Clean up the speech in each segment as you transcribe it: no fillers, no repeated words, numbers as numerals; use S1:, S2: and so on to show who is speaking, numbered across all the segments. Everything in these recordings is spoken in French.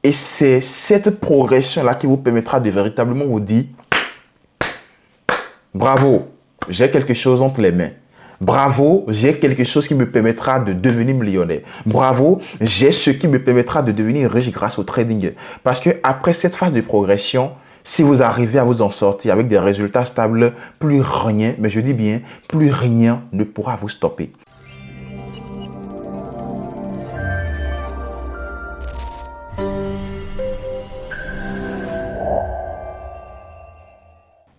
S1: Et c'est cette progression-là qui vous permettra de véritablement vous dire « Bravo, j'ai quelque chose entre les mains. Bravo, j'ai quelque chose qui me permettra de devenir millionnaire. Bravo, j'ai ce qui me permettra de devenir riche grâce au trading. » Parce que après cette phase de progression, si vous arrivez à vous en sortir avec des résultats stables, plus rien, mais je dis bien, plus rien ne pourra vous stopper.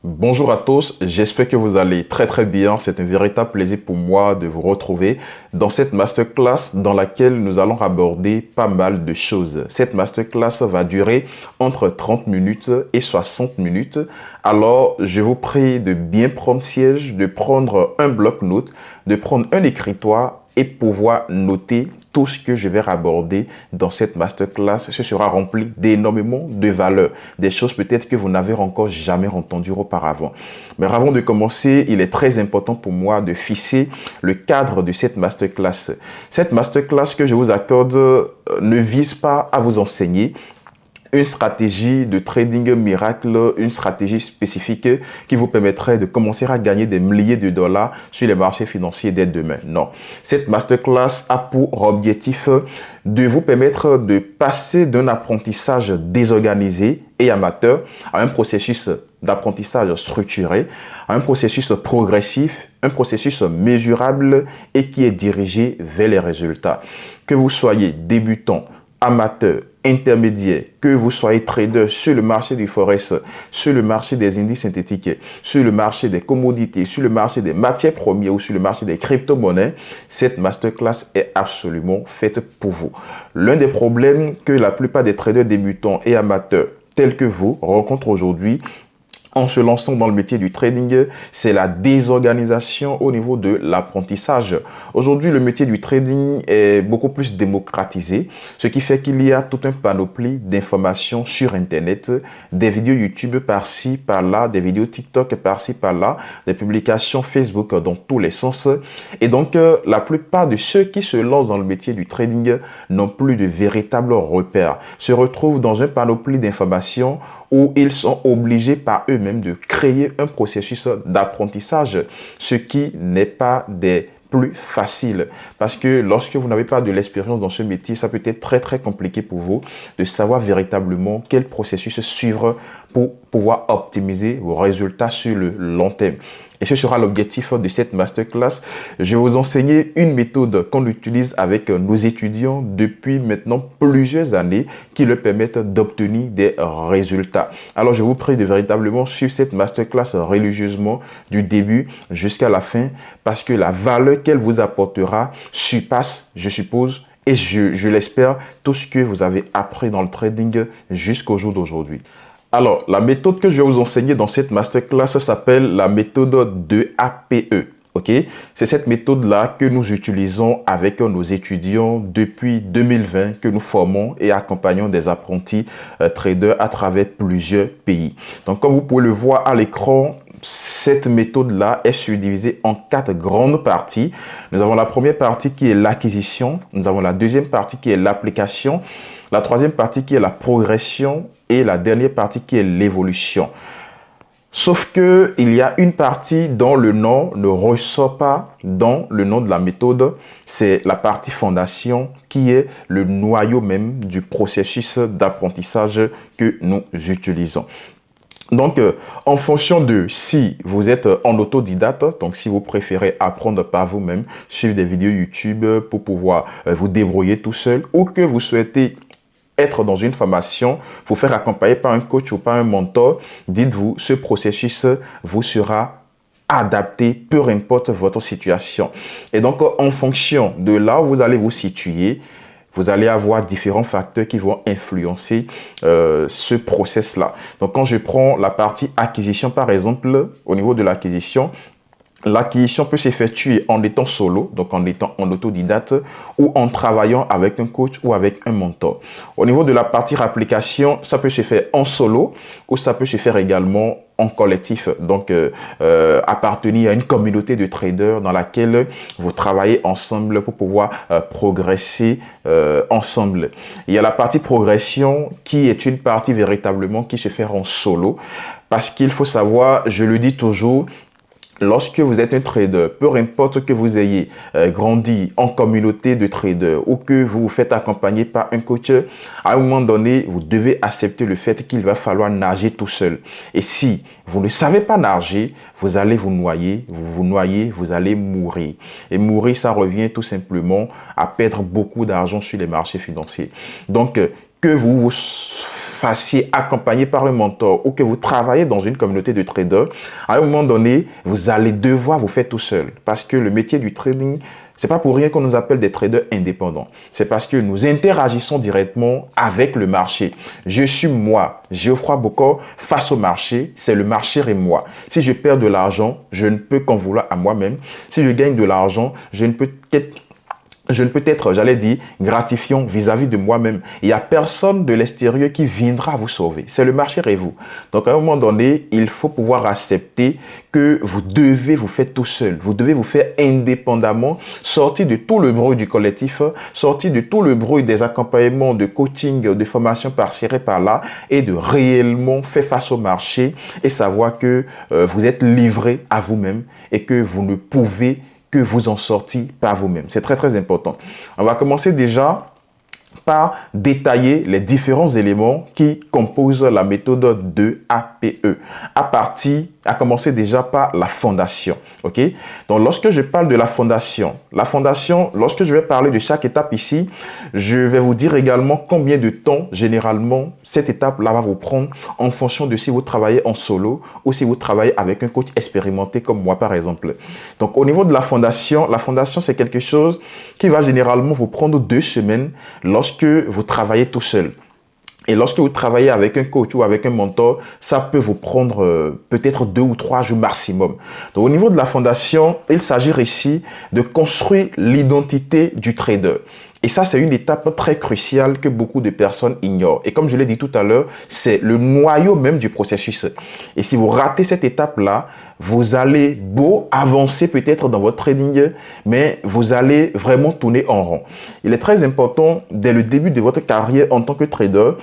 S1: Bonjour à tous, j'espère que vous allez très bien. C'est un véritable plaisir pour moi de vous retrouver dans cette masterclass dans laquelle nous allons aborder pas mal de choses. Cette masterclass va durer entre 30 minutes et 60 minutes. Alors, je vous prie de bien prendre siège, de prendre un bloc-notes, de prendre un écritoire et pouvoir noter tout ce que je vais aborder dans cette masterclass. Ce sera rempli d'énormément de valeurs, des choses peut-être que vous n'avez encore jamais entendues auparavant. Mais avant de commencer, il est très important pour moi de fixer le cadre de cette masterclass. Cette masterclass que je vous accorde ne vise pas à vous enseigner une stratégie de trading miracle, une stratégie spécifique qui vous permettrait de commencer à gagner des milliers de dollars sur les marchés financiers dès demain. Non. Cette masterclass a pour objectif de vous permettre de passer d'un apprentissage désorganisé et amateur à un processus d'apprentissage structuré, à un processus progressif, un processus mesurable et qui est dirigé vers les résultats. Que vous soyez débutant, amateur, intermédiaire, que vous soyez trader sur le marché du forex, sur le marché des indices synthétiques, sur le marché des commodités, sur le marché des matières premières ou sur le marché des crypto-monnaies, cette masterclass est absolument faite pour vous. L'un des problèmes que la plupart des traders débutants et amateurs tels que vous rencontrent aujourd'hui en se lançant dans le métier du trading, c'est la désorganisation au niveau de l'apprentissage. Aujourd'hui, le métier du trading est beaucoup plus démocratisé, ce qui fait qu'il y a tout un panoplie d'informations sur Internet, des vidéos YouTube par-ci, par-là, des vidéos TikTok par-ci, par-là, des publications Facebook dans tous les sens. Et donc, la plupart de ceux qui se lancent dans le métier du trading n'ont plus de véritables repères, se retrouvent dans un panoplie d'informations où ils sont obligés par eux-mêmes de créer un processus d'apprentissage, ce qui n'est pas des plus facile parce que lorsque vous n'avez pas de l'expérience dans ce métier, ça peut être très compliqué pour vous de savoir véritablement quel processus suivre pour pouvoir optimiser vos résultats sur le long terme. Et ce sera l'objectif de cette masterclass. Je vais vous enseigner une méthode qu'on utilise avec nos étudiants depuis maintenant plusieurs années qui leur permettent d'obtenir des résultats. Alors, je vous prie de véritablement suivre cette masterclass religieusement du début jusqu'à la fin parce que la valeur qu'elle vous apportera surpasse, je suppose, et je l'espère, tout ce que vous avez appris dans le trading jusqu'au jour d'aujourd'hui. Alors, la méthode que je vais vous enseigner dans cette masterclass s'appelle la méthode de APE. Ok, c'est cette méthode-là que nous utilisons avec nos étudiants depuis 2020, que nous formons et accompagnons des apprentis traders à travers plusieurs pays. Donc, comme vous pouvez le voir à l'écran, cette méthode-là est subdivisée en 4 grandes parties. Nous avons la première partie qui est l'acquisition, nous avons la deuxième partie qui est l'application, la troisième partie qui est la progression et la dernière partie qui est l'évolution. Sauf que il y a une partie dont le nom ne ressort pas dans le nom de la méthode, c'est la partie fondation qui est le noyau même du processus d'apprentissage que nous utilisons. Donc, en fonction de si vous êtes en autodidacte, donc si vous préférez apprendre par vous-même, suivre des vidéos YouTube pour pouvoir vous débrouiller tout seul, ou que vous souhaitez être dans une formation, vous faire accompagner par un coach ou par un mentor, dites-vous, ce processus vous sera adapté, peu importe votre situation. Et donc, en fonction de là où vous allez vous situer, vous allez avoir différents facteurs qui vont influencer ce process-là. Donc, quand je prends la partie acquisition, par exemple, au niveau de l'acquisition, L'acquisition peut s'effectuer en étant solo, donc en étant en autodidacte, ou en travaillant avec un coach ou avec un mentor. Au niveau de la partie application, ça peut se faire en solo ou ça peut se faire également en collectif, donc appartenir à une communauté de traders dans laquelle vous travaillez ensemble pour pouvoir progresser ensemble. Il y a la partie progression qui est une partie véritablement qui se fait en solo, parce qu'il faut savoir, je le dis toujours, lorsque vous êtes un trader, peu importe que vous ayez grandi en communauté de traders ou que vous vous faites accompagner par un coach, à un moment donné, vous devez accepter le fait qu'il va falloir nager tout seul. Et si vous ne savez pas nager, vous allez vous noyer, vous allez mourir. Et mourir, ça revient tout simplement à perdre beaucoup d'argent sur les marchés financiers. Donc, que vous vous fassiez accompagner par un mentor ou que vous travaillez dans une communauté de traders, à un moment donné, vous allez devoir vous faire tout seul. Parce que le métier du trading, c'est pas pour rien qu'on nous appelle des traders indépendants. C'est parce que nous interagissons directement avec le marché. Je suis moi, Geoffroy Bokor, face au marché. C'est le marché et moi. Si je perds de l'argent, je ne peux qu'en vouloir à moi-même. Si je gagne de l'argent, je ne peux être, j'allais dire, gratifiant vis-à-vis de moi-même. Il n'y a personne de l'extérieur qui viendra vous sauver. C'est le marché et vous. Donc, à un moment donné, il faut pouvoir accepter que vous devez vous faire tout seul. Vous devez vous faire indépendamment, sortir de tout le bruit du collectif, sortir de tout le bruit des accompagnements, de coaching, de formation par-ci et par-là, et de réellement faire face au marché et savoir que vous êtes livré à vous-même et que vous ne pouvez que vous en sortir par vous-même. C'est très, très important. On va commencer déjà par détailler les différents éléments qui composent la méthode de APE. À commencer déjà par la fondation. Ok? Donc, lorsque je parle de la fondation, lorsque je vais parler de chaque étape ici, je vais vous dire également combien de temps, généralement, cette étape-là va vous prendre en fonction de si vous travaillez en solo ou si vous travaillez avec un coach expérimenté comme moi, par exemple. Donc, au niveau de la fondation, c'est quelque chose qui va généralement vous prendre 2 semaines lorsque vous travaillez tout seul. Et lorsque vous travaillez avec un coach ou avec un mentor, ça peut vous prendre peut-être 2 ou 3 jours maximum. Donc, au niveau de la fondation, il s'agit ici de construire l'identité du trader. Et ça, c'est une étape très cruciale que beaucoup de personnes ignorent. Et comme je l'ai dit tout à l'heure, c'est le noyau même du processus. Et si vous ratez cette étape-là, vous allez beau avancer peut-être dans votre trading, mais vous allez vraiment tourner en rond. Il est très important, dès le début de votre carrière en tant que trader,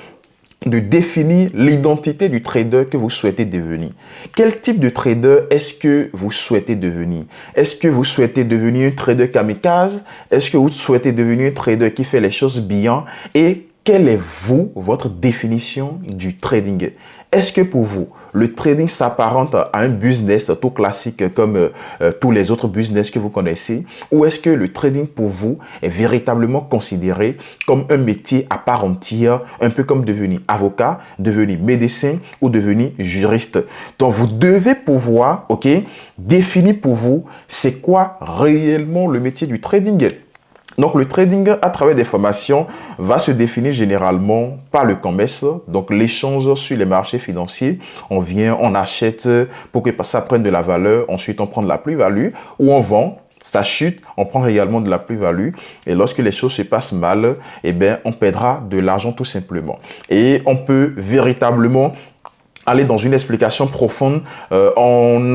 S1: de définir l'identité du trader que vous souhaitez devenir. Quel type de trader est-ce que vous souhaitez devenir? Est-ce que vous souhaitez devenir un trader kamikaze? Est-ce que vous souhaitez devenir un trader qui fait les choses bien? Et quelle est, votre définition du trading? Est-ce que pour vous, le trading s'apparente à un business tout classique comme tous les autres business que vous connaissez? Ou est-ce que le trading pour vous est véritablement considéré comme un métier à part entière, un peu comme devenir avocat, devenir médecin ou devenir juriste? Donc, vous devez pouvoir, définir pour vous, c'est quoi réellement le métier du trading? Donc, le trading, à travers des formations, va se définir généralement par le commerce, donc l'échange sur les marchés financiers. On vient, on achète pour que ça prenne de la valeur, ensuite on prend de la plus-value, ou on vend, ça chute, on prend également de la plus-value. Et lorsque les choses se passent mal, on perdra de l'argent tout simplement. Et on peut véritablement aller dans une explication profonde en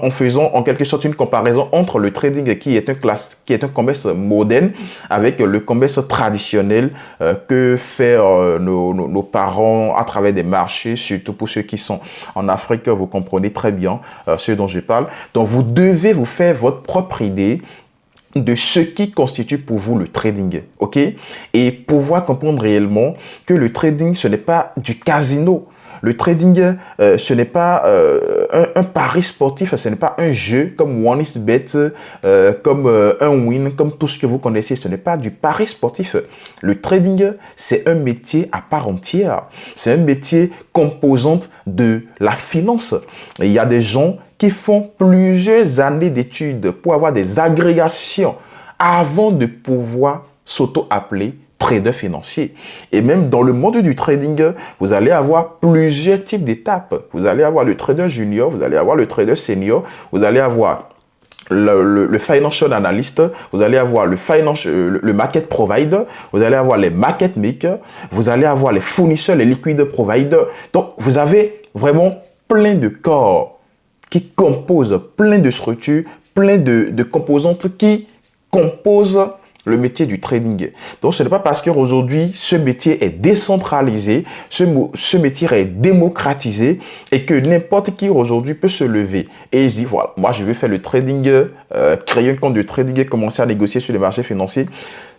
S1: faisant en quelque sorte une comparaison entre le trading qui est un commerce moderne avec le commerce traditionnel que font nos parents à travers des marchés, surtout pour ceux qui sont en Afrique, vous comprenez très bien ce dont je parle. Donc, vous devez vous faire votre propre idée de ce qui constitue pour vous le trading, ok? Et pouvoir comprendre réellement que le trading, ce n'est pas du casino. Le trading, ce n'est pas un pari sportif, ce n'est pas un jeu comme OneXBet, comme un win, comme tout ce que vous connaissez. Ce n'est pas du pari sportif. Le trading, c'est un métier à part entière. C'est un métier composante de la finance. Et il y a des gens qui font plusieurs années d'études pour avoir des agrégations avant de pouvoir s'auto-appeler trader financier. Et même dans le monde du trading, vous allez avoir plusieurs types d'étapes. Vous allez avoir le trader junior, vous allez avoir le trader senior, vous allez avoir le financial analyst, vous allez avoir le market provider, vous allez avoir les market makers, vous allez avoir les fournisseurs, les liquid providers. Donc, vous avez vraiment plein de corps qui composent, plein de structures, plein de composantes qui composent le métier du trading. Donc, ce n'est pas parce qu'aujourd'hui, ce métier est décentralisé, ce métier est démocratisé et que n'importe qui aujourd'hui peut se lever et se dire, voilà, moi, je vais faire le trading, créer un compte de trading et commencer à négocier sur les marchés financiers.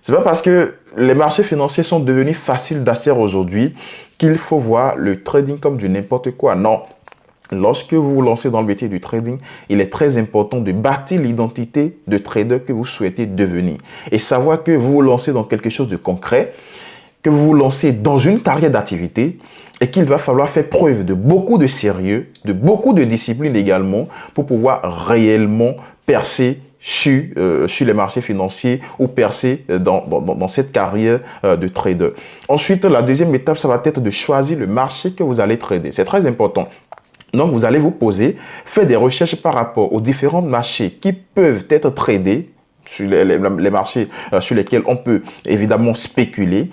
S1: C'est pas parce que les marchés financiers sont devenus faciles d'accès aujourd'hui qu'il faut voir le trading comme du n'importe quoi. Non. Lorsque vous vous lancez dans le métier du trading, il est très important de bâtir l'identité de trader que vous souhaitez devenir et savoir que vous vous lancez dans quelque chose de concret, que vous vous lancez dans une carrière d'activité et qu'il va falloir faire preuve de beaucoup de sérieux, de beaucoup de discipline également pour pouvoir réellement percer sur les marchés financiers ou percer dans cette carrière de trader. Ensuite, la deuxième étape, ça va être de choisir le marché que vous allez trader. C'est très important. Donc, vous allez vous poser, faire des recherches par rapport aux différents marchés qui peuvent être tradés, sur les marchés sur lesquels on peut évidemment spéculer.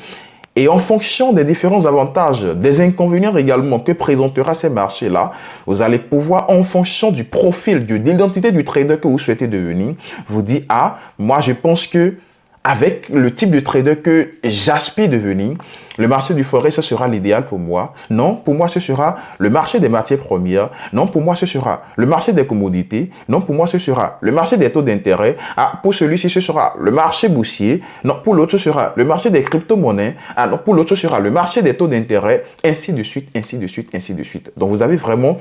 S1: Et en fonction des différents avantages, des inconvénients également que présentera ces marchés-là, vous allez pouvoir, en fonction du profil, de l'identité du trader que vous souhaitez devenir, vous dire, ah, moi je pense que avec le type de trader que j'aspire devenir, le marché du forex, ce sera l'idéal pour moi. Non, pour moi, ce sera le marché des matières premières. Non, pour moi, ce sera le marché des commodités. Non, pour moi, ce sera le marché des taux d'intérêt. Ah, pour celui-ci, ce sera le marché boursier. Non, pour l'autre, ce sera le marché des crypto-monnaies. Ah, non, pour l'autre, ce sera le marché des taux d'intérêt. Ainsi de suite, ainsi de suite, ainsi de suite. Donc, vous avez vraiment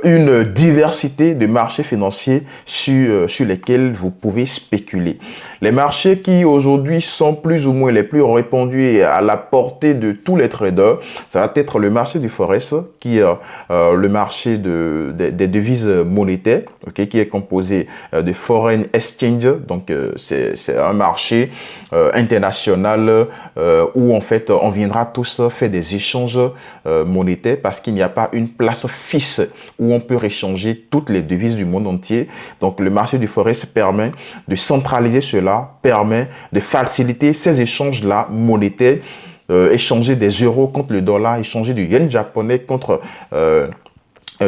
S1: une diversité de marchés financiers sur lesquels vous pouvez spéculer. Les marchés qui aujourd'hui sont plus ou moins les plus répandus et à la portée de tous les traders, ça va être le marché du forex, qui est le marché des devises monétaires, okay, qui est composé de foreign exchange. Donc c'est un marché international où en fait on viendra tous faire des échanges monétaires parce qu'il n'y a pas une place fixe où on peut échanger toutes les devises du monde entier. Donc, le marché du forex permet de centraliser cela, permet de faciliter ces échanges-là monétaires, échanger des euros contre le dollar, échanger du yen japonais contre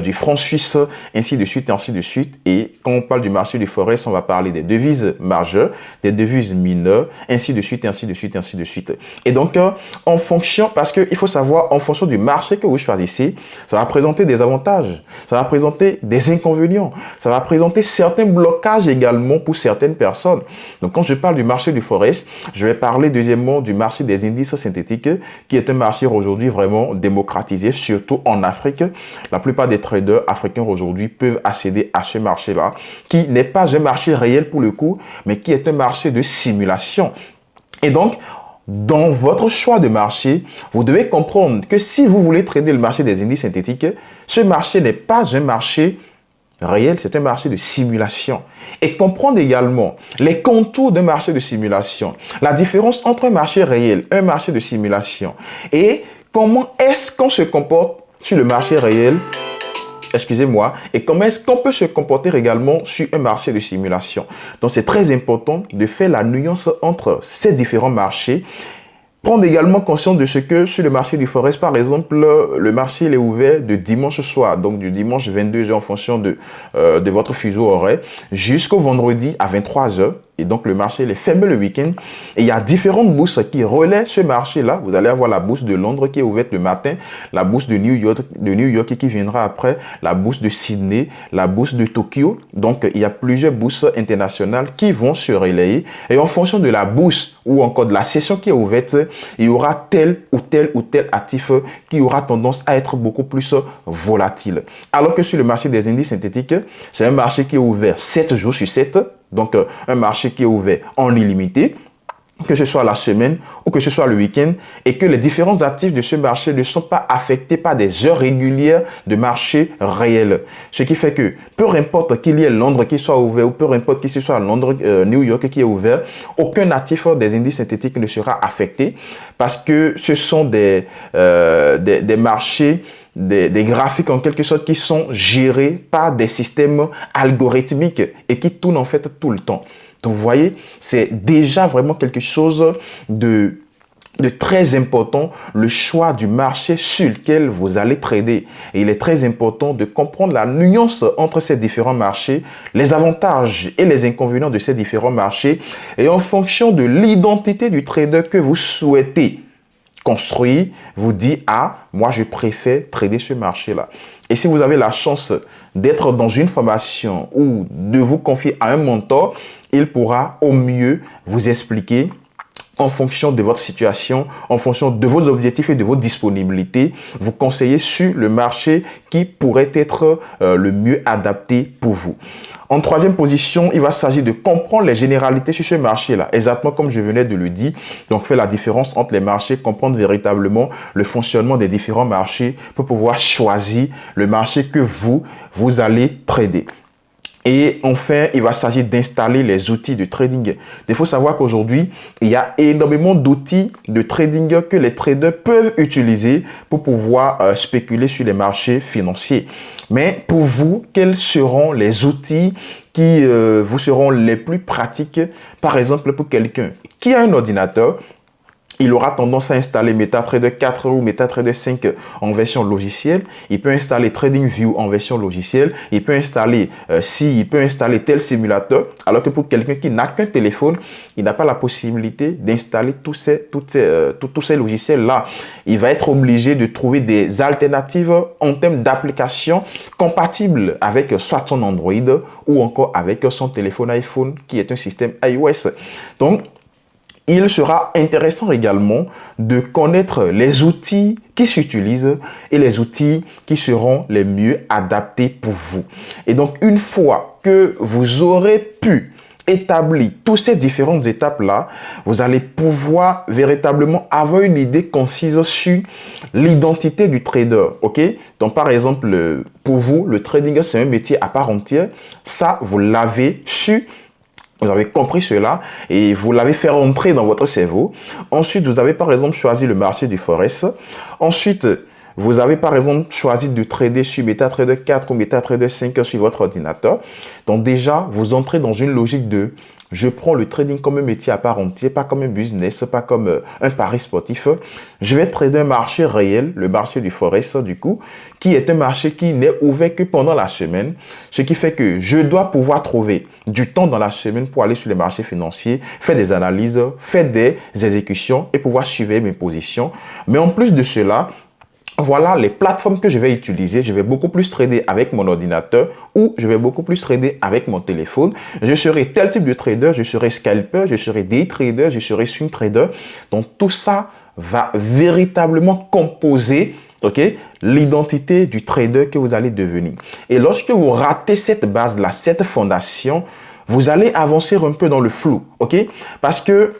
S1: du franc suisse, ainsi de suite, ainsi de suite. Et quand on parle du marché du forex, on va parler des devises majeures, des devises mineures, ainsi de suite, ainsi de suite, ainsi de suite. Et donc, en fonction, parce qu'il faut savoir, en fonction du marché que vous choisissez, ça va présenter des avantages, ça va présenter des inconvénients, ça va présenter certains blocages également pour certaines personnes. Donc, quand je parle du marché du forex, je vais parler deuxièmement du marché des indices synthétiques, qui est un marché aujourd'hui vraiment démocratisé, surtout en Afrique. La plupart des traders africains aujourd'hui peuvent accéder à ce marché-là, qui n'est pas un marché réel pour le coup, mais qui est un marché de simulation. Et donc, dans votre choix de marché, vous devez comprendre que si vous voulez trader le marché des indices synthétiques, ce marché n'est pas un marché réel, c'est un marché de simulation. Et comprendre également les contours d'un marché de simulation, la différence entre un marché réel et un marché de simulation, et comment est-ce qu'on se comporte sur le marché réel, excusez-moi, et comment est-ce qu'on peut se comporter également sur un marché de simulation. Donc, c'est très important de faire la nuance entre ces différents marchés. Prendre également conscience de ce que sur le marché du forex, par exemple, le marché il est ouvert de dimanche soir, donc du dimanche 22 h en fonction de votre fuseau horaire, jusqu'au vendredi à 23 h. Et donc, le marché il est fermé le week-end. Et il y a différentes bourses qui relaient ce marché-là. Vous allez avoir la bourse de Londres qui est ouverte le matin, la bourse de New York qui viendra après, la bourse de Sydney, la bourse de Tokyo. Donc, il y a plusieurs bourses internationales qui vont se relayer. Et en fonction de la bourse ou encore de la session qui est ouverte, il y aura tel ou tel ou tel actif qui aura tendance à être beaucoup plus volatile. Alors que sur le marché des indices synthétiques, c'est un marché qui est ouvert 7 jours sur 7. Donc, un marché qui est ouvert en illimité. que ce soit la semaine ou que ce soit le week-end, et que les différents actifs de ce marché ne sont pas affectés par des heures régulières de marché réel. Ce qui fait que, peu importe qu'il y ait Londres qui soit ouvert, ou peu importe qu'il ce soit Londres, New York qui est ouvert, aucun actif des indices synthétiques ne sera affecté, parce que ce sont des marchés, des graphiques en quelque sorte qui sont gérés par des systèmes algorithmiques et qui tournent en fait tout le temps. Donc, vous voyez, c'est déjà vraiment quelque chose de très important, le choix du marché sur lequel vous allez trader. Et il est très important de comprendre la nuance entre ces différents marchés, les avantages et les inconvénients de ces différents marchés, et en fonction de l'identité du trader que vous souhaitez construire, vous dit, ah, moi je préfère trader ce marché-là. Et si vous avez la chance d'être dans une formation ou de vous confier à un mentor, il pourra au mieux vous expliquer en fonction de votre situation, en fonction de vos objectifs et de vos disponibilités, vous conseiller sur le marché qui pourrait être le mieux adapté pour vous. En troisième position, il va s'agir de comprendre les généralités sur ce marché-là, exactement comme je venais de le dire. Donc, faire la différence entre les marchés, comprendre véritablement le fonctionnement des différents marchés pour pouvoir choisir le marché que vous allez trader. Et enfin, il va s'agir d'installer les outils de trading. Il faut savoir qu'aujourd'hui, il y a énormément d'outils de trading que les traders peuvent utiliser pour pouvoir spéculer sur les marchés financiers. Mais pour vous, quels seront les outils qui vous seront les plus pratiques? Par exemple, pour quelqu'un qui a un ordinateur, il aura tendance à installer MetaTrader 4 ou MetaTrader 5 en version logicielle. Il peut installer TradingView en version logicielle. Il peut installer il peut installer tel simulateur. Alors que pour quelqu'un qui n'a qu'un téléphone, il n'a pas la possibilité d'installer tous ces logiciels-là. Il va être obligé de trouver des alternatives en termes d'applications compatibles avec soit son Android ou encore avec son téléphone iPhone qui est un système iOS. Donc, il sera intéressant également de connaître les outils qui s'utilisent et les outils qui seront les mieux adaptés pour vous. Et donc, une fois que vous aurez pu établir toutes ces différentes étapes-là, vous allez pouvoir véritablement avoir une idée concise sur l'identité du trader. Ok? Donc, par exemple, pour vous, le trading, c'est un métier à part entière. Ça, vous l'avez su. Vous avez compris cela et vous l'avez fait rentrer dans votre cerveau. Ensuite, vous avez par exemple choisi le marché du Forex. Ensuite, vous avez par exemple choisi de trader sur MetaTrader 4 ou MetaTrader 5 sur votre ordinateur. Donc déjà, vous entrez dans une logique de je prends le trading comme un métier à part entière, pas comme un business, pas comme un pari sportif. Je vais trader un marché réel, le marché du Forex du coup, qui est un marché qui n'est ouvert que pendant la semaine. Ce qui fait que je dois pouvoir trouver du temps dans la semaine pour aller sur les marchés financiers, faire des analyses, faire des exécutions et pouvoir suivre mes positions. Mais en plus de cela, voilà les plateformes que je vais utiliser. Je vais beaucoup plus trader avec mon ordinateur ou je vais beaucoup plus trader avec mon téléphone. Je serai tel type de trader, je serai scalper, je serai day trader, je serai swing trader. Donc tout ça va véritablement composer l'identité du trader que vous allez devenir. Et lorsque vous ratez cette base-là, cette fondation, vous allez avancer un peu dans le flou. Parce que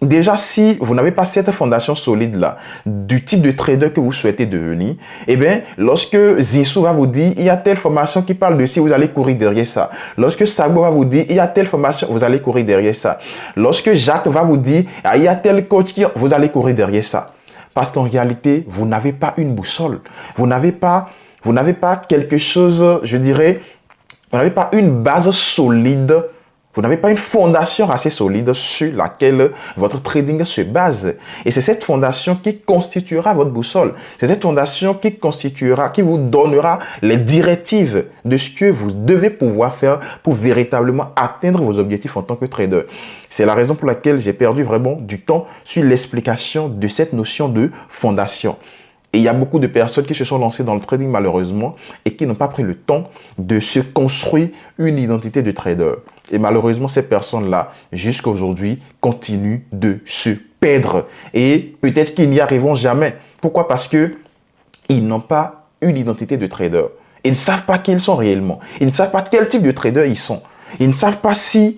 S1: déjà, si vous n'avez pas cette fondation solide-là, du type de trader que vous souhaitez devenir, eh bien, lorsque Zissou va vous dire, il y a telle formation qui parle de ci, vous allez courir derrière ça. Lorsque Sabo va vous dire, il y a telle formation, vous allez courir derrière ça. Lorsque Jacques va vous dire, il y a tel coach, vous allez courir derrière ça. Parce qu'en réalité, vous n'avez pas une boussole. Vous n'avez pas quelque chose, je dirais, vous n'avez pas une base solide. Vous n'avez pas une fondation assez solide sur laquelle votre trading se base. Et c'est cette fondation qui constituera votre boussole. C'est cette fondation qui vous donnera les directives de ce que vous devez pouvoir faire pour véritablement atteindre vos objectifs en tant que trader. C'est la raison pour laquelle j'ai perdu vraiment du temps sur l'explication de cette notion de fondation. Et il y a beaucoup de personnes qui se sont lancées dans le trading malheureusement et qui n'ont pas pris le temps de se construire une identité de trader. Et malheureusement, ces personnes-là, jusqu'à aujourd'hui, continuent de se perdre. Et peut-être qu'ils n'y arriveront jamais. Pourquoi? Parce qu'ils n'ont pas une identité de trader. Ils ne savent pas qui ils sont réellement. Ils ne savent pas quel type de trader ils sont. Ils ne savent pas si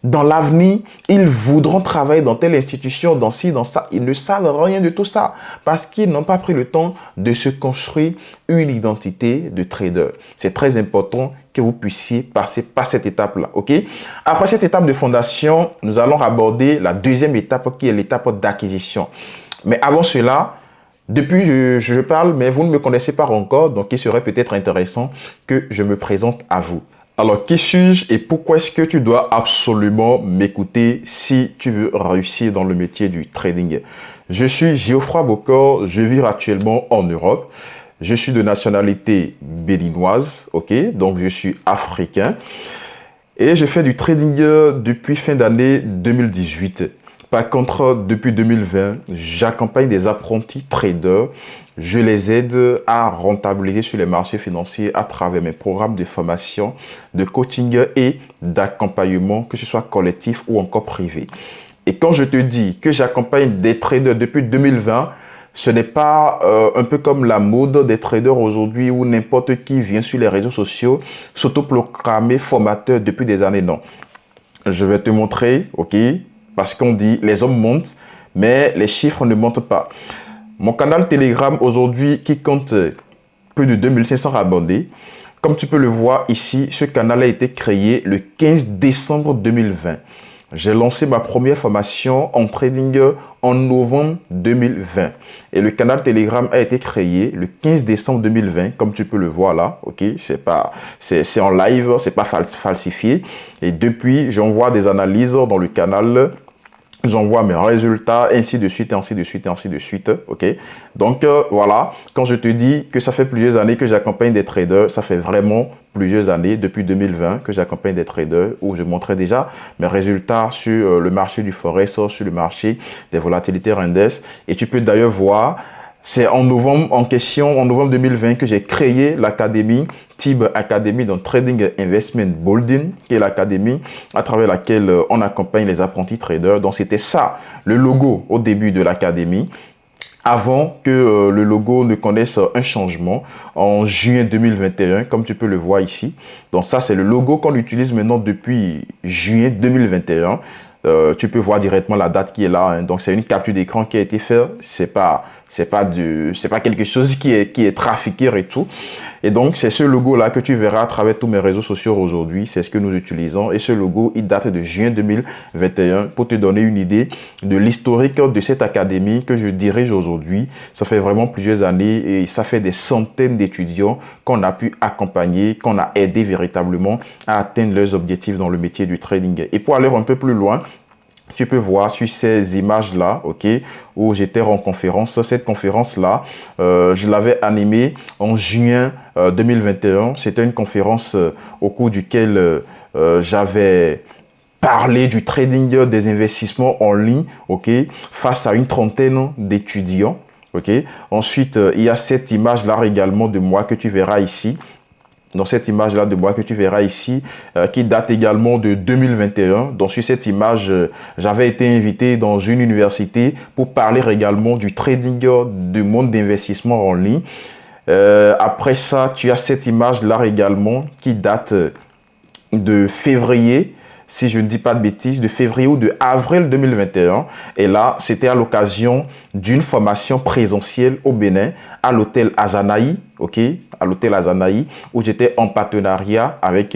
S1: dans l'avenir, ils voudront travailler dans telle institution, dans ci, dans ça. Ils ne savent rien de tout ça parce qu'ils n'ont pas pris le temps de se construire une identité de trader. C'est très important que vous puissiez passer par cette étape-là, ok? Après cette étape de fondation, nous allons aborder la deuxième étape qui est l'étape d'acquisition. Mais avant cela, depuis je parle, mais vous ne me connaissez pas encore, donc il serait peut-être intéressant que je me présente à vous. Alors, qui suis-je et pourquoi est-ce que tu dois absolument m'écouter si tu veux réussir dans le métier du trading? Je suis Geoffroy Bokor, je vis actuellement en Europe. Je suis de nationalité béninoise, ok? Donc, je suis africain. Et je fais du trading depuis fin d'année 2018. Par contre, depuis 2020, j'accompagne des apprentis traders. Je les aide à rentabiliser sur les marchés financiers à travers mes programmes de formation, de coaching et d'accompagnement, que ce soit collectif ou encore privé. Et quand je te dis que j'accompagne des traders depuis 2020, ce n'est pas un peu comme la mode des traders aujourd'hui où n'importe qui vient sur les réseaux sociaux s'autoproclamer formateur depuis des années. Non. Je vais te montrer, ok? Parce qu'on dit les hommes montent, mais les chiffres ne montent pas. Mon canal Telegram aujourd'hui qui compte plus de 2500 abonnés. Comme tu peux le voir ici, ce canal a été créé le 15 décembre 2020. J'ai lancé ma première formation en trading en novembre 2020. Et le canal Telegram a été créé le 15 décembre 2020, comme tu peux le voir là. Ok, c'est en live, c'est pas falsifié. Et depuis, j'envoie des analyses dans le canal. J'envoie mes résultats, ainsi de suite, ainsi de suite, ainsi de suite, ok? Donc, voilà, quand je te dis que ça fait plusieurs années que j'accompagne des traders, ça fait vraiment plusieurs années, depuis 2020, que j'accompagne des traders, où je montrais déjà mes résultats sur le marché du Forex, sur le marché des volatilités index. Et tu peux d'ailleurs voir, c'est en novembre 2020, que j'ai créé l'académie TIB Academy dans Trading Investment Bolding, qui est l'académie à travers laquelle on accompagne les apprentis traders. Donc, c'était ça, le logo au début de l'académie, avant que le logo ne connaisse un changement en juin 2021, comme tu peux le voir ici. Donc, ça, c'est le logo qu'on utilise maintenant depuis juin 2021. Tu peux voir directement la date qui est là, hein. Donc, c'est une capture d'écran qui a été faite. C'est pas quelque chose qui est trafiqué et tout. Et donc, c'est ce logo-là que tu verras à travers tous mes réseaux sociaux aujourd'hui. C'est ce que nous utilisons. Et ce logo, il date de juin 2021 pour te donner une idée de l'historique de cette académie que je dirige aujourd'hui. Ça fait vraiment plusieurs années et ça fait des centaines d'étudiants qu'on a pu accompagner, qu'on a aidé véritablement à atteindre leurs objectifs dans le métier du trading. Et pour aller un peu plus loin, tu peux voir sur ces images-là, ok, où j'étais en conférence. Cette conférence-là, je l'avais animée en juin 2021. C'était une conférence au cours duquel j'avais parlé du trading des investissements en ligne, ok, face à une trentaine d'étudiants, ok. Ensuite, il y a cette image-là également de moi que tu verras ici. Dans cette image-là de moi que tu verras ici, qui date également de 2021. Donc, sur cette image, j'avais été invité dans une université pour parler également du trading, du monde d'investissement en ligne. Après ça, tu as cette image-là également qui date de février, si je ne dis pas de bêtises, de février ou de avril 2021. Et là, c'était à l'occasion d'une formation présentielle au Bénin, à l'hôtel Azanaï, ok, à l'hôtel Azanaï, où j'étais en partenariat avec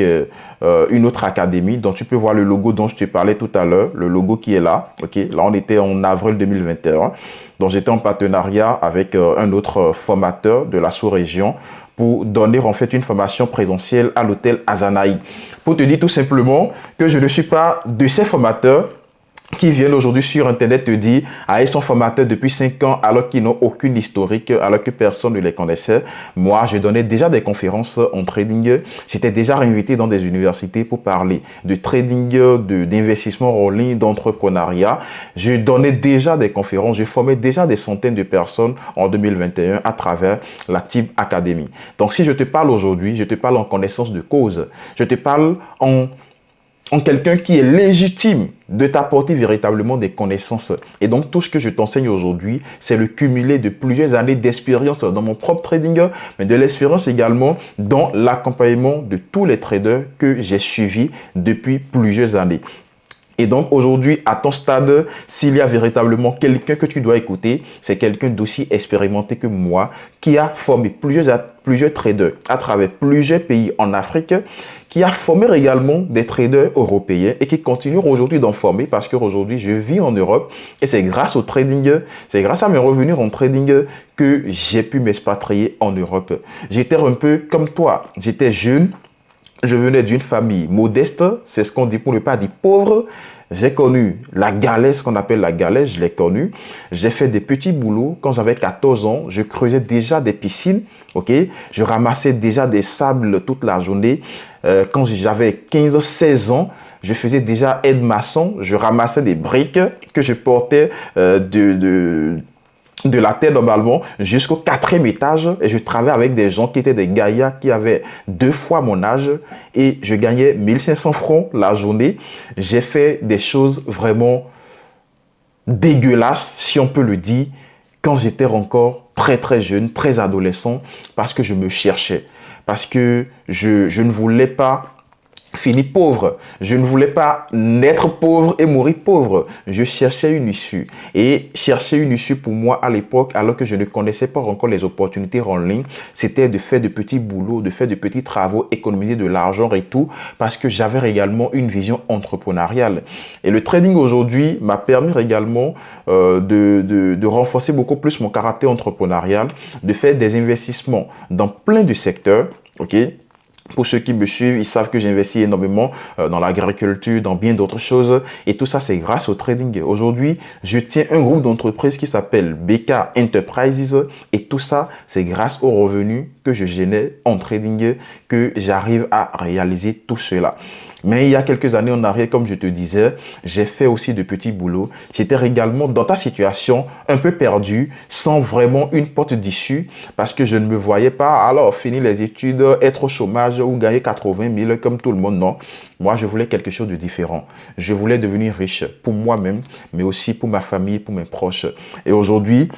S1: une autre académie, dont tu peux voir le logo dont je te parlais tout à l'heure, le logo qui est là, ok. Là, on était en avril 2021. Donc, j'étais en partenariat avec un autre formateur de la sous-région pour donner en fait une formation présentielle à l'hôtel Azanaï. Pour te dire tout simplement que je ne suis pas de ces formateurs qui viennent aujourd'hui sur Internet te dire « Ah, ils sont formateurs depuis 5 ans alors qu'ils n'ont aucune historique, alors que personne ne les connaissait. » Moi, je donnais déjà des conférences en trading. J'étais déjà invité dans des universités pour parler de trading, d'investissement en ligne, d'entrepreneuriat. Je donnais déjà des conférences. Je formais déjà des centaines de personnes en 2021 à travers la TIB Academy. Donc, si je te parle aujourd'hui, je te parle en connaissance de cause. Je te parle en quelqu'un qui est légitime de t'apporter véritablement des connaissances. Et donc, tout ce que je t'enseigne aujourd'hui, c'est le cumulé de plusieurs années d'expérience dans mon propre trading, mais de l'expérience également dans l'accompagnement de tous les traders que j'ai suivis depuis plusieurs années. Et donc aujourd'hui, à ton stade, s'il y a véritablement quelqu'un que tu dois écouter, c'est quelqu'un d'aussi expérimenté que moi, qui a formé plusieurs traders à travers plusieurs pays en Afrique, qui a formé également des traders européens et qui continue aujourd'hui d'en former parce qu'aujourd'hui, je vis en Europe et c'est grâce au trading, c'est grâce à mes revenus en trading que j'ai pu m'expatrier en Europe. J'étais un peu comme toi, j'étais jeune. Je venais d'une famille modeste, c'est ce qu'on dit pour ne pas dire pauvre. J'ai connu la galère, ce qu'on appelle la galère, je l'ai connue. J'ai fait des petits boulots. Quand j'avais 14 ans, je creusais déjà des piscines, ok? Je ramassais déjà des sables toute la journée. Quand j'avais 15-16 ans, je faisais déjà aide-maçon. Je ramassais des briques que je portais de la terre normalement jusqu'au 4e étage et je travaillais avec des gens qui étaient des gaillards qui avaient 2 fois mon âge et je gagnais 1500 francs la journée. J'ai fait des choses vraiment dégueulasses, si on peut le dire, quand j'étais encore très jeune, très adolescent, parce que je me cherchais, parce que je ne voulais pas fini pauvre. Je ne voulais pas naître pauvre et mourir pauvre. Je cherchais une issue. Et chercher une issue pour moi à l'époque, alors que je ne connaissais pas encore les opportunités en ligne, c'était de faire de petits boulots, de faire de petits travaux, économiser de l'argent et tout, parce que j'avais également une vision entrepreneuriale. Et le trading aujourd'hui m'a permis également de renforcer beaucoup plus mon caractère entrepreneurial, de faire des investissements dans plein de secteurs, ok? Pour ceux qui me suivent, ils savent que j'investis énormément dans l'agriculture, dans bien d'autres choses. Et tout ça, c'est grâce au trading. Aujourd'hui, je tiens un groupe d'entreprises qui s'appelle BK Enterprises. Et tout ça, c'est grâce aux revenus que je génère en trading que j'arrive à réaliser tout cela. Mais il y a quelques années en arrière, comme je te disais, j'ai fait aussi de petits boulots. J'étais également dans ta situation, un peu perdu, sans vraiment une porte d'issue, parce que je ne me voyais pas, alors finir les études, être au chômage ou gagner 80 000 comme tout le monde, non. Moi, je voulais quelque chose de différent. Je voulais devenir riche pour moi-même, mais aussi pour ma famille, pour mes proches. Et aujourd'hui,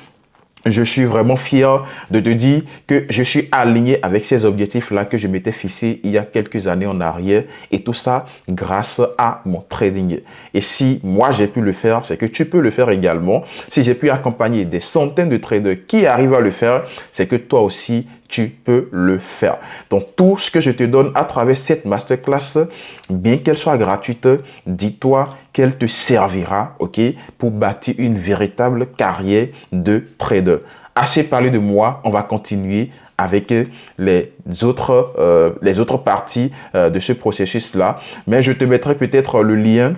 S1: je suis vraiment fier de te dire que je suis aligné avec ces objectifs-là que je m'étais fixé il y a quelques années en arrière et tout ça grâce à mon trading. Et si moi j'ai pu le faire, c'est que tu peux le faire également. Si j'ai pu accompagner des centaines de traders qui arrivent à le faire, c'est que toi aussi tu peux le faire. Donc tout ce que je te donne à travers cette masterclass, bien qu'elle soit gratuite, dis-toi qu'elle te servira, ok, pour bâtir une véritable carrière de trader. Assez parlé de moi, on va continuer avec les autres parties de ce processus-là. Mais je te mettrai peut-être le lien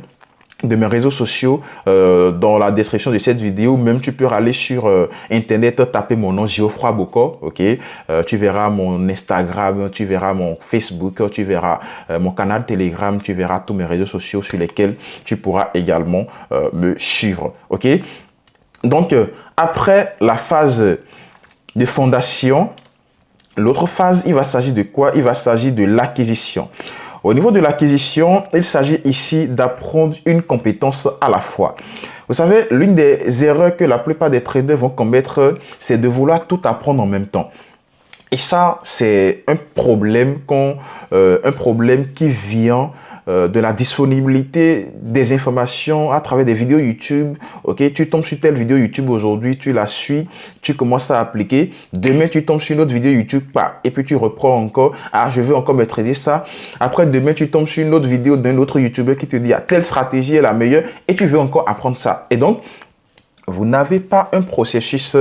S1: de mes réseaux sociaux dans la description de cette vidéo. Même tu peux aller sur internet, taper mon nom Geoffroy Bokor, ok. Tu verras mon Instagram, tu verras mon Facebook, tu verras mon canal Telegram, tu verras tous mes réseaux sociaux sur lesquels tu pourras également me suivre, ok. Donc après la phase de fondation, l'autre phase, il va s'agir de quoi? Il va s'agir de l'acquisition. Au niveau de l'acquisition, il s'agit ici d'apprendre une compétence à la fois. Vous savez, l'une des erreurs que la plupart des traders vont commettre, c'est de vouloir tout apprendre en même temps. Et ça, c'est un problème qui vient de la disponibilité des informations à travers des vidéos YouTube. Ok, tu tombes sur telle vidéo YouTube aujourd'hui, tu la suis, tu commences à appliquer. Demain, tu tombes sur une autre vidéo YouTube, et puis tu reprends encore. Ah, je veux encore maîtriser ça. Après, demain, tu tombes sur une autre vidéo d'un autre YouTuber qui te dit, ah, telle stratégie est la meilleure et tu veux encore apprendre ça. Et donc, vous n'avez pas un processus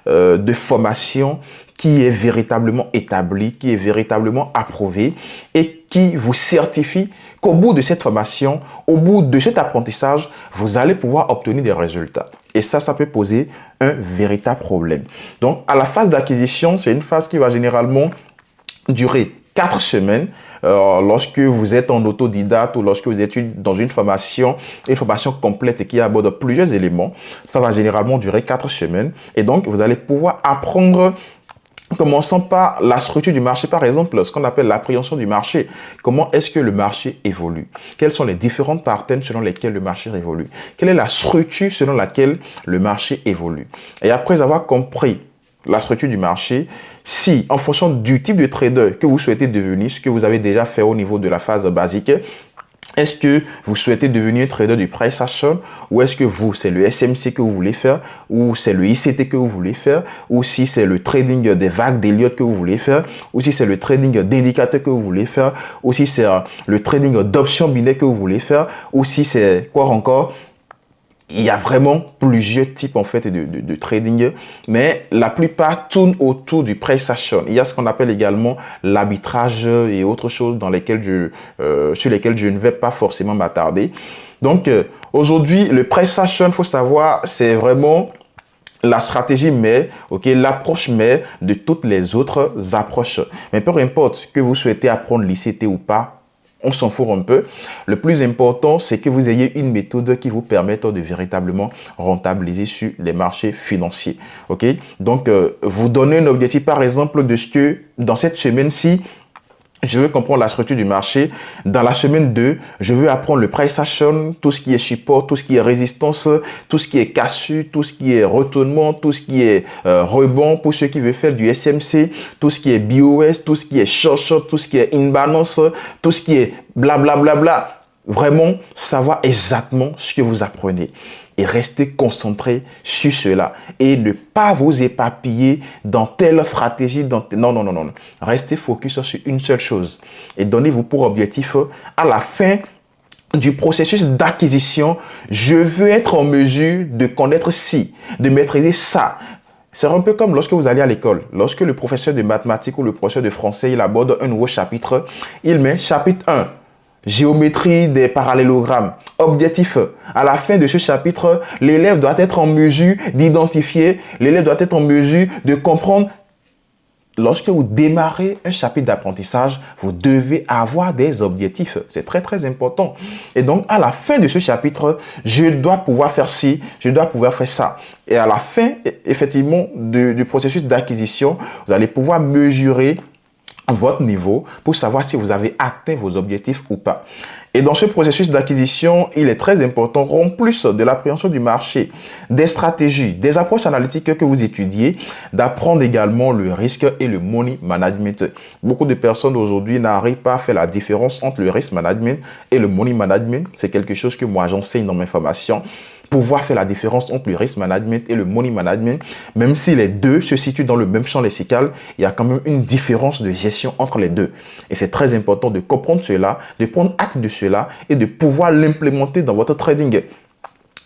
S1: de formation qui est véritablement établi, qui est véritablement approuvé et qui vous certifie qu'au bout de cette formation, au bout de cet apprentissage, vous allez pouvoir obtenir des résultats. Et ça peut poser un véritable problème. Donc, à la phase d'acquisition, c'est une phase qui va généralement durer 4 semaines lorsque vous êtes en autodidacte ou lorsque vous êtes dans une formation complète et qui aborde plusieurs éléments. Ça va généralement durer 4 semaines. Et donc, vous allez pouvoir apprendre. Commençons par la structure du marché, par exemple, ce qu'on appelle l'appréhension du marché. Comment est-ce que le marché évolue? Quelles sont les différentes patterns selon lesquelles le marché évolue? Quelle est la structure selon laquelle le marché évolue? Et après avoir compris la structure du marché, si en fonction du type de trader que vous souhaitez devenir, ce que vous avez déjà fait au niveau de la phase basique, Est-ce que vous souhaitez devenir trader du price action ou est-ce que vous, c'est le SMC que vous voulez faire ou c'est le ICT que vous voulez faire ou si c'est le trading des vagues d'Elliott que vous voulez faire ou si c'est le trading d'indicateurs que vous voulez faire ou si c'est le trading d'options binaires que vous voulez faire ou si c'est quoi encore? Il y a vraiment plusieurs types en fait de trading, mais la plupart tournent autour du price action. Il y a ce qu'on appelle également l'arbitrage et autres choses sur lesquelles je ne vais pas forcément m'attarder. Donc aujourd'hui, le price action, il faut savoir, c'est vraiment la stratégie mère, l'approche mère de toutes les autres approches. Mais peu importe que vous souhaitez apprendre l'ICT ou pas, on s'en fout un peu. Le plus important, c'est que vous ayez une méthode qui vous permette de véritablement rentabiliser sur les marchés financiers. Donc, vous donnez un objectif, par exemple, de ce que dans cette semaine-ci, je veux comprendre la structure du marché. Dans la semaine 2, je veux apprendre le price action, tout ce qui est support, tout ce qui est résistance, tout ce qui est cassure, tout ce qui est retournement, tout ce qui est rebond pour ceux qui veulent faire du SMC, tout ce qui est BOS, tout ce qui est short, tout ce qui est imbalance, tout ce qui est blablabla. Vraiment savoir exactement ce que vous apprenez et rester concentré sur cela et ne pas vous éparpiller dans telle stratégie. Non. Restez focus sur une seule chose et donnez-vous pour objectif à la fin du processus d'acquisition, je veux être en mesure de connaître ci, de maîtriser ça. C'est un peu comme lorsque vous allez à l'école. Lorsque le professeur de mathématiques ou le professeur de français, il aborde un nouveau chapitre, il met chapitre 1. Géométrie des parallélogrammes. Objectif. À la fin de ce chapitre, l'élève doit être en mesure d'identifier, l'élève doit être en mesure de comprendre. Lorsque vous démarrez un chapitre d'apprentissage, vous devez avoir des objectifs. C'est très, très important. Et donc, à la fin de ce chapitre, je dois pouvoir faire ci, je dois pouvoir faire ça. Et à la fin, effectivement, du processus d'acquisition, vous allez pouvoir mesurer votre niveau pour savoir si vous avez atteint vos objectifs ou pas. Et dans ce processus d'acquisition, il est très important, en plus de l'appréhension du marché, des stratégies, des approches analytiques que vous étudiez, d'apprendre également le risque et le money management. Beaucoup de personnes aujourd'hui n'arrivent pas à faire la différence entre le risk management et le money management. C'est quelque chose que moi j'enseigne dans mes formations. Pouvoir faire la différence entre le risk management et le money management, même si les deux se situent dans le même champ lexical, il y a quand même une différence de gestion entre les deux. Et c'est très important de comprendre cela, de prendre acte de cela et de pouvoir l'implémenter dans votre trading.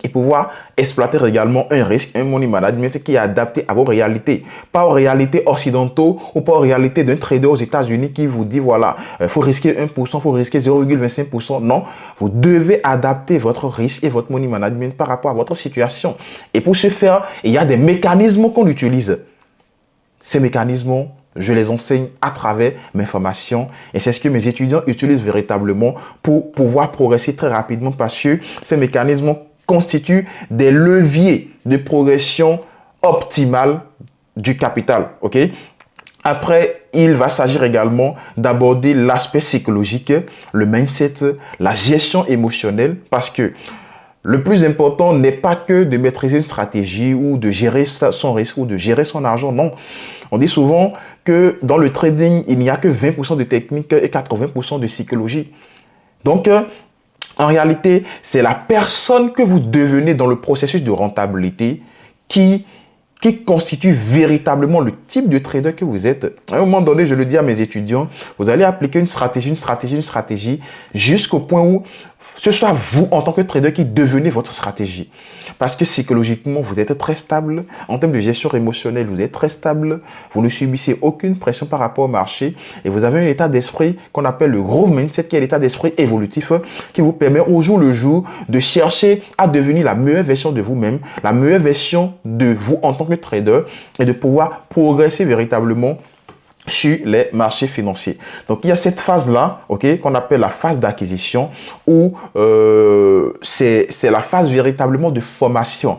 S1: Et pouvoir exploiter également un risque, un money management qui est adapté à vos réalités. Pas aux réalités occidentales ou pas aux réalités d'un trader aux États-Unis qui vous dit voilà, faut risquer 1%, faut risquer 0,25%. Non, vous devez adapter votre risque et votre money management par rapport à votre situation. Et pour ce faire, il y a des mécanismes qu'on utilise. Ces mécanismes, je les enseigne à travers mes formations et c'est ce que mes étudiants utilisent véritablement pour pouvoir progresser très rapidement parce que ces mécanismes constituent des leviers de progression optimale du capital. Après, il va s'agir également d'aborder l'aspect psychologique, le mindset, la gestion émotionnelle, parce que le plus important n'est pas que de maîtriser une stratégie ou de gérer son risque ou de gérer son argent. Non. On dit souvent que dans le trading, il n'y a que 20% de technique et 80% de psychologie. Donc, en réalité, c'est la personne que vous devenez dans le processus de rentabilité qui constitue véritablement le type de trader que vous êtes. À un moment donné, je le dis à mes étudiants, vous allez appliquer une stratégie jusqu'au point où ce soit vous en tant que trader qui devenez votre stratégie. Parce que psychologiquement, vous êtes très stable. En termes de gestion émotionnelle, vous êtes très stable. Vous ne subissez aucune pression par rapport au marché. Et vous avez un état d'esprit qu'on appelle le growth mindset, qui est l'état d'esprit évolutif, qui vous permet au jour le jour de chercher à devenir la meilleure version de vous-même, la meilleure version de vous en tant que trader et de pouvoir progresser véritablement sur les marchés financiers. Donc, il y a cette phase-là, qu'on appelle la phase d'acquisition, où c'est la phase véritablement de formation.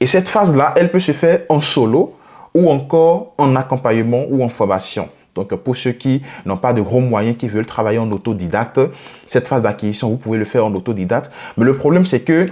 S1: Et cette phase-là, elle peut se faire en solo ou encore en accompagnement ou en formation. Donc, pour ceux qui n'ont pas de gros moyens, qui veulent travailler en autodidacte, cette phase d'acquisition, vous pouvez le faire en autodidacte. Mais le problème, c'est que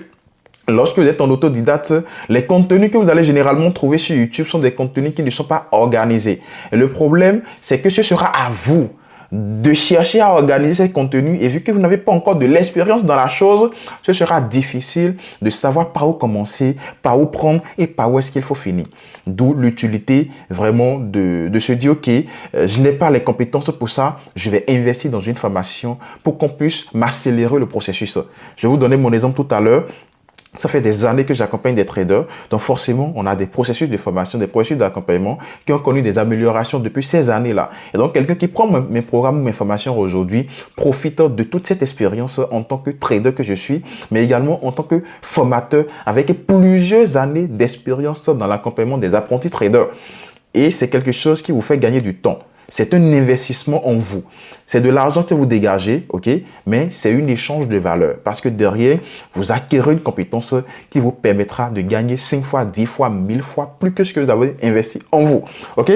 S1: lorsque vous êtes en autodidacte, les contenus que vous allez généralement trouver sur YouTube sont des contenus qui ne sont pas organisés. Et le problème, c'est que ce sera à vous de chercher à organiser ces contenus et vu que vous n'avez pas encore de l'expérience dans la chose, ce sera difficile de savoir par où commencer, par où prendre et par où est-ce qu'il faut finir. D'où l'utilité vraiment de se dire, ok, je n'ai pas les compétences pour ça, je vais investir dans une formation pour qu'on puisse m'accélérer le processus. Je vais vous donner mon exemple tout à l'heure. Ça fait des années que j'accompagne des traders. Donc forcément, on a des processus de formation, des processus d'accompagnement qui ont connu des améliorations depuis ces années-là. Et donc, quelqu'un qui prend mes programmes ou mes formations aujourd'hui profite de toute cette expérience en tant que trader que je suis, mais également en tant que formateur avec plusieurs années d'expérience dans l'accompagnement des apprentis traders. Et c'est quelque chose qui vous fait gagner du temps. C'est un investissement en vous. C'est de l'argent que vous dégagez, ok? Mais c'est un échange de valeur parce que derrière, vous acquérez une compétence qui vous permettra de gagner 5 fois, 10 fois, 1000 fois plus que ce que vous avez investi en vous, ok?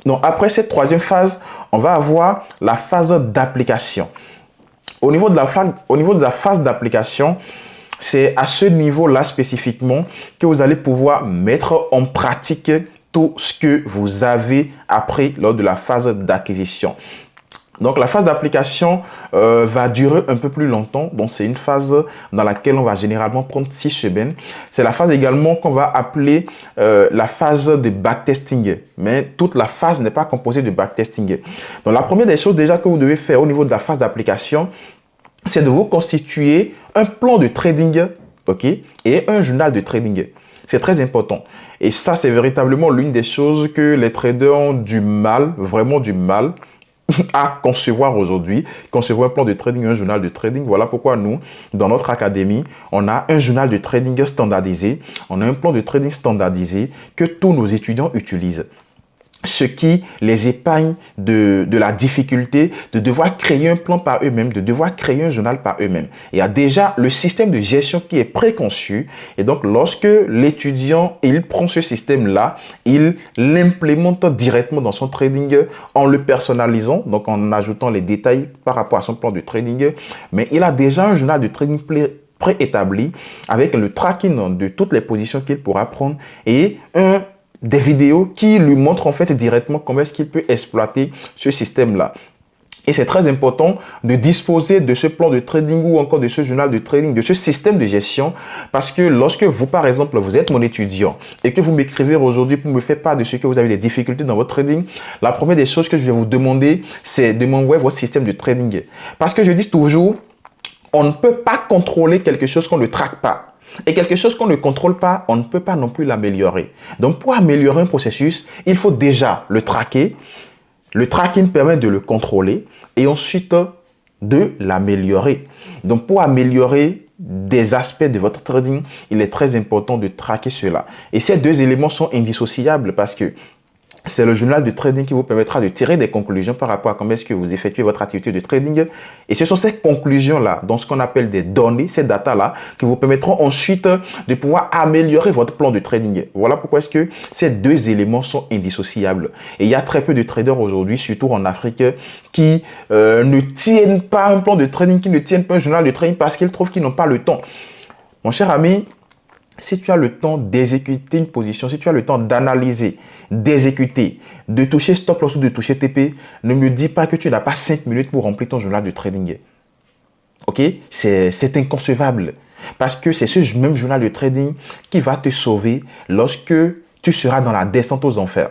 S1: Donc, après cette troisième phase, on va avoir la phase d'application. Au niveau de la phase d'application, c'est à ce niveau-là spécifiquement que vous allez pouvoir mettre en pratique tout ce que vous avez appris lors de la phase d'acquisition. Donc, la phase d'application va durer un peu plus longtemps. Donc, c'est une phase dans laquelle on va généralement prendre 6 semaines. C'est la phase également qu'on va appeler la phase de backtesting. Mais toute la phase n'est pas composée de backtesting. Donc, la première des choses déjà que vous devez faire au niveau de la phase d'application, c'est de vous constituer un plan de trading, ok, et un journal de trading. C'est très important. Et ça, c'est véritablement l'une des choses que les traders ont du mal, vraiment du mal, à concevoir aujourd'hui. Concevoir un plan de trading, un journal de trading. Voilà pourquoi nous, dans notre académie, on a un journal de trading standardisé. On a un plan de trading standardisé que tous nos étudiants utilisent. Ce qui les épargne de la difficulté de devoir créer un plan par eux-mêmes, de devoir créer un journal par eux-mêmes. Il y a déjà le système de gestion qui est préconçu. Et donc, lorsque l'étudiant, il prend ce système-là, il l'implémente directement dans son trading en le personnalisant, donc en ajoutant les détails par rapport à son plan de trading. Mais il a déjà un journal de trading préétabli avec le tracking de toutes les positions qu'il pourra prendre et des vidéos qui lui montrent en fait directement comment est-ce qu'il peut exploiter ce système-là. Et c'est très important de disposer de ce plan de trading ou encore de ce journal de trading, de ce système de gestion, parce que lorsque vous, par exemple, vous êtes mon étudiant et que vous m'écrivez aujourd'hui pour me faire part de ce que vous avez des difficultés dans votre trading, la première des choses que je vais vous demander, c'est de m'envoyer votre système de trading. Parce que je dis toujours, on ne peut pas contrôler quelque chose qu'on ne traque pas. Et quelque chose qu'on ne contrôle pas, on ne peut pas non plus l'améliorer. Donc, pour améliorer un processus, il faut déjà le traquer. Le tracking permet de le contrôler et ensuite de l'améliorer. Donc, pour améliorer des aspects de votre trading, il est très important de traquer cela. Et ces deux éléments sont indissociables parce que c'est le journal de trading qui vous permettra de tirer des conclusions par rapport à comment est-ce que vous effectuez votre activité de trading. Et ce sont ces conclusions-là, dans ce qu'on appelle des données, ces datas-là, qui vous permettront ensuite de pouvoir améliorer votre plan de trading. Voilà pourquoi est-ce que ces deux éléments sont indissociables. Et il y a très peu de traders aujourd'hui, surtout en Afrique, qui ne tiennent pas un plan de trading, qui ne tiennent pas un journal de trading parce qu'ils trouvent qu'ils n'ont pas le temps. Mon cher ami, si tu as le temps d'exécuter une position, si tu as le temps d'analyser, d'exécuter, de toucher stop loss ou de toucher TP, ne me dis pas que tu n'as pas 5 minutes pour remplir ton journal de trading. Ok? C'est inconcevable. Parce que c'est ce même journal de trading qui va te sauver lorsque tu seras dans la descente aux enfers.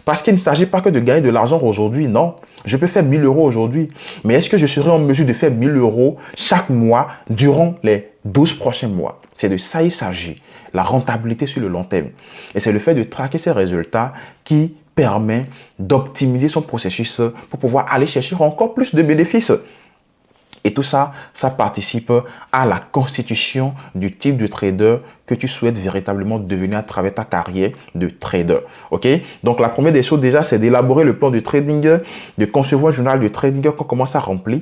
S1: Parce qu'il ne s'agit pas que de gagner de l'argent aujourd'hui, non. Je peux faire 1000 € aujourd'hui. Mais est-ce que je serai en mesure de faire 1000 € chaque mois durant les 12 prochains mois? C'est de ça il s'agit, la rentabilité sur le long terme. Et c'est le fait de traquer ces résultats qui permet d'optimiser son processus pour pouvoir aller chercher encore plus de bénéfices. Et tout ça, ça participe à la constitution du type de trader que tu souhaites véritablement devenir à travers ta carrière de trader. Ok? Donc, la première des choses déjà, c'est d'élaborer le plan de trading, de concevoir un journal de trading qu'on commence à remplir.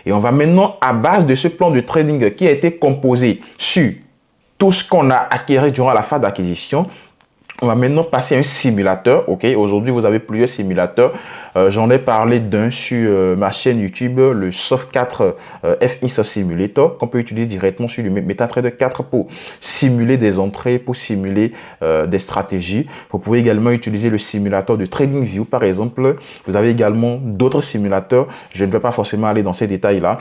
S1: Et on va maintenant, à base de ce plan de trading qui a été composé sur tout ce qu'on a acquis durant la phase d'acquisition, On va maintenant passer à un simulateur. Ok, aujourd'hui, vous avez plusieurs simulateurs. J'en ai parlé d'un sur ma chaîne YouTube, le Soft 4 FX Simulator, qu'on peut utiliser directement sur le MetaTrader 4 pour simuler des entrées, pour simuler des stratégies. Vous pouvez également utiliser le simulateur de TradingView, par exemple. Vous avez également d'autres simulateurs. Je ne vais pas forcément aller dans ces détails-là.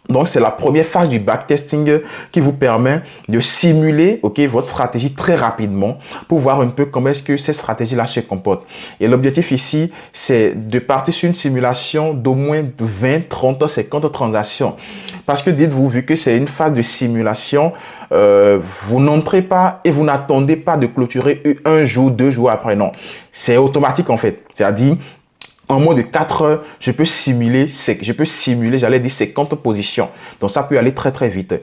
S1: Donc, c'est la première phase du backtesting qui vous permet de simuler votre stratégie très rapidement pour voir un peu comment est-ce que cette stratégie-là se comporte. Et l'objectif ici, c'est de partir sur une simulation d'au moins 20, 30, 50 transactions. Parce que dites-vous, vu que c'est une phase de simulation, vous n'entrez pas et vous n'attendez pas de clôturer un jour, 2 jours après. Non, c'est automatique en fait. C'est-à-dire, en moins de 4 heures, je peux simuler, j'allais dire 50 positions. Donc, ça peut aller très, très vite.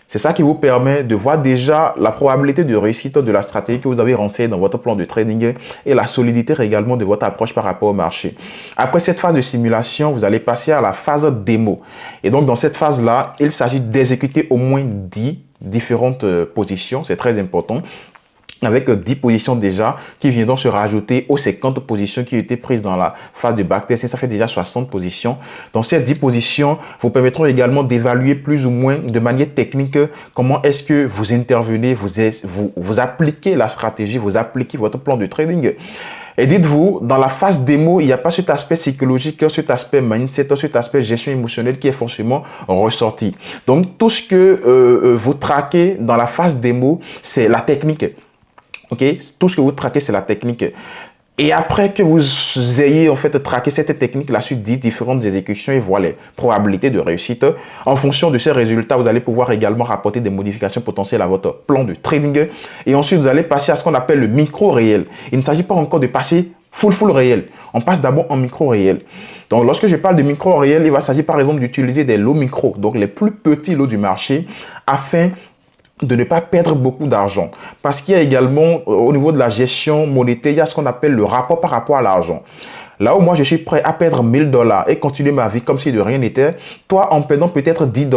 S1: C'est ça qui vous permet de voir déjà la probabilité de réussite de la stratégie que vous avez renseignée dans votre plan de trading et la solidité également de votre approche par rapport au marché. Après cette phase de simulation, vous allez passer à la phase démo. Et donc, dans cette phase-là, il s'agit d'exécuter au moins 10 différentes positions. C'est très important. Avec 10 positions déjà qui viendront se rajouter aux 50 positions qui étaient prises dans la phase de backtest. Ça fait déjà 60 positions. Donc, ces 10 positions vous permettront également d'évaluer plus ou moins de manière technique comment est-ce que vous intervenez, vous appliquez la stratégie, vous appliquez votre plan de trading. Et dites-vous, dans la phase démo, il n'y a pas cet aspect psychologique, cet aspect mindset, cet aspect gestion émotionnelle qui est forcément ressorti. Donc, tout ce que vous traquez dans la phase démo, c'est la technique. Ok, tout ce que vous traquez, c'est la technique. Et après que vous ayez en fait traqué cette technique, la suite dit différentes exécutions et voilà les probabilités de réussite. En fonction de ces résultats, vous allez pouvoir également rapporter des modifications potentielles à votre plan de trading. Et ensuite, vous allez passer à ce qu'on appelle le micro-réel. Il ne s'agit pas encore de passer full réel. On passe d'abord en micro-réel. Donc, lorsque je parle de micro-réel, il va s'agir par exemple d'utiliser des lots micro, donc les plus petits lots du marché, afin de ne pas perdre beaucoup d'argent. Parce qu'il y a également, au niveau de la gestion monétaire, il y a ce qu'on appelle le rapport par rapport à l'argent. Là où moi, je suis prêt à perdre 1000 $ et continuer ma vie comme si de rien n'était, toi, en perdant peut-être 10 $,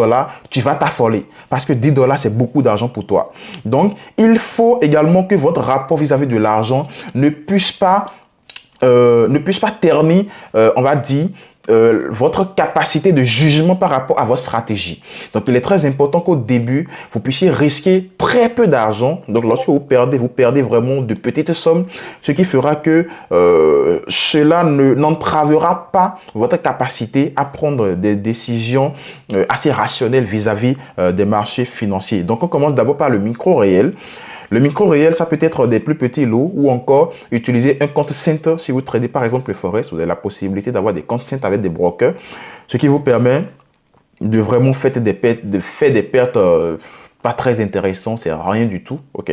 S1: tu vas t'affoler. Parce que 10 $, c'est beaucoup d'argent pour toi. Donc, il faut également que votre rapport vis-à-vis de l'argent ne puisse pas ternir, on va dire, votre capacité de jugement par rapport à votre stratégie. Donc, il est très important qu'au début, vous puissiez risquer très peu d'argent. Donc, lorsque vous perdez vraiment de petites sommes, ce qui fera que cela n'entravera pas votre capacité à prendre des décisions assez rationnelles vis-à-vis des marchés financiers. Donc, on commence d'abord par le micro-réel. Le micro-réel, ça peut être des plus petits lots ou encore utiliser un compte Center. Si vous tradez par exemple le Forex, vous avez la possibilité d'avoir des comptes Center avec des brokers, ce qui vous permet de vraiment faire des pertes pas très intéressantes, c'est rien du tout. Ok.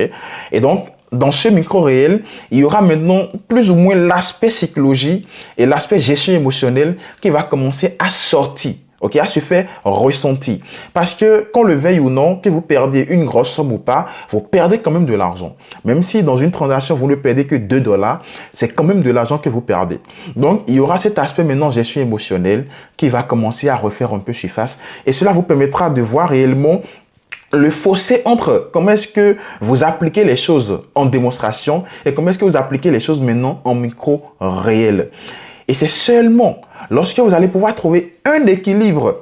S1: Et donc, dans ce micro-réel, il y aura maintenant plus ou moins l'aspect psychologie et l'aspect gestion émotionnelle qui va commencer à sortir. Ok, à se faire ressentir. Parce que, qu'on le veuille ou non, que vous perdez une grosse somme ou pas, vous perdez quand même de l'argent. Même si dans une transaction, vous ne perdez que 2 $, c'est quand même de l'argent que vous perdez. Donc, il y aura cet aspect maintenant gestion émotionnelle qui va commencer à refaire un peu surface. Et cela vous permettra de voir réellement le fossé entre comment est-ce que vous appliquez les choses en démonstration et comment est-ce que vous appliquez les choses maintenant en micro réel. Et c'est seulement lorsque vous allez pouvoir trouver un équilibre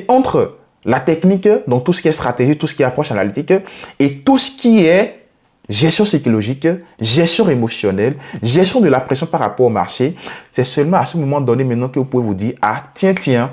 S1: entre la technique, donc tout ce qui est stratégie, tout ce qui est approche analytique, et tout ce qui est gestion psychologique, gestion émotionnelle, gestion de la pression par rapport au marché, c'est seulement à ce moment donné maintenant que vous pouvez vous dire « Ah, tiens,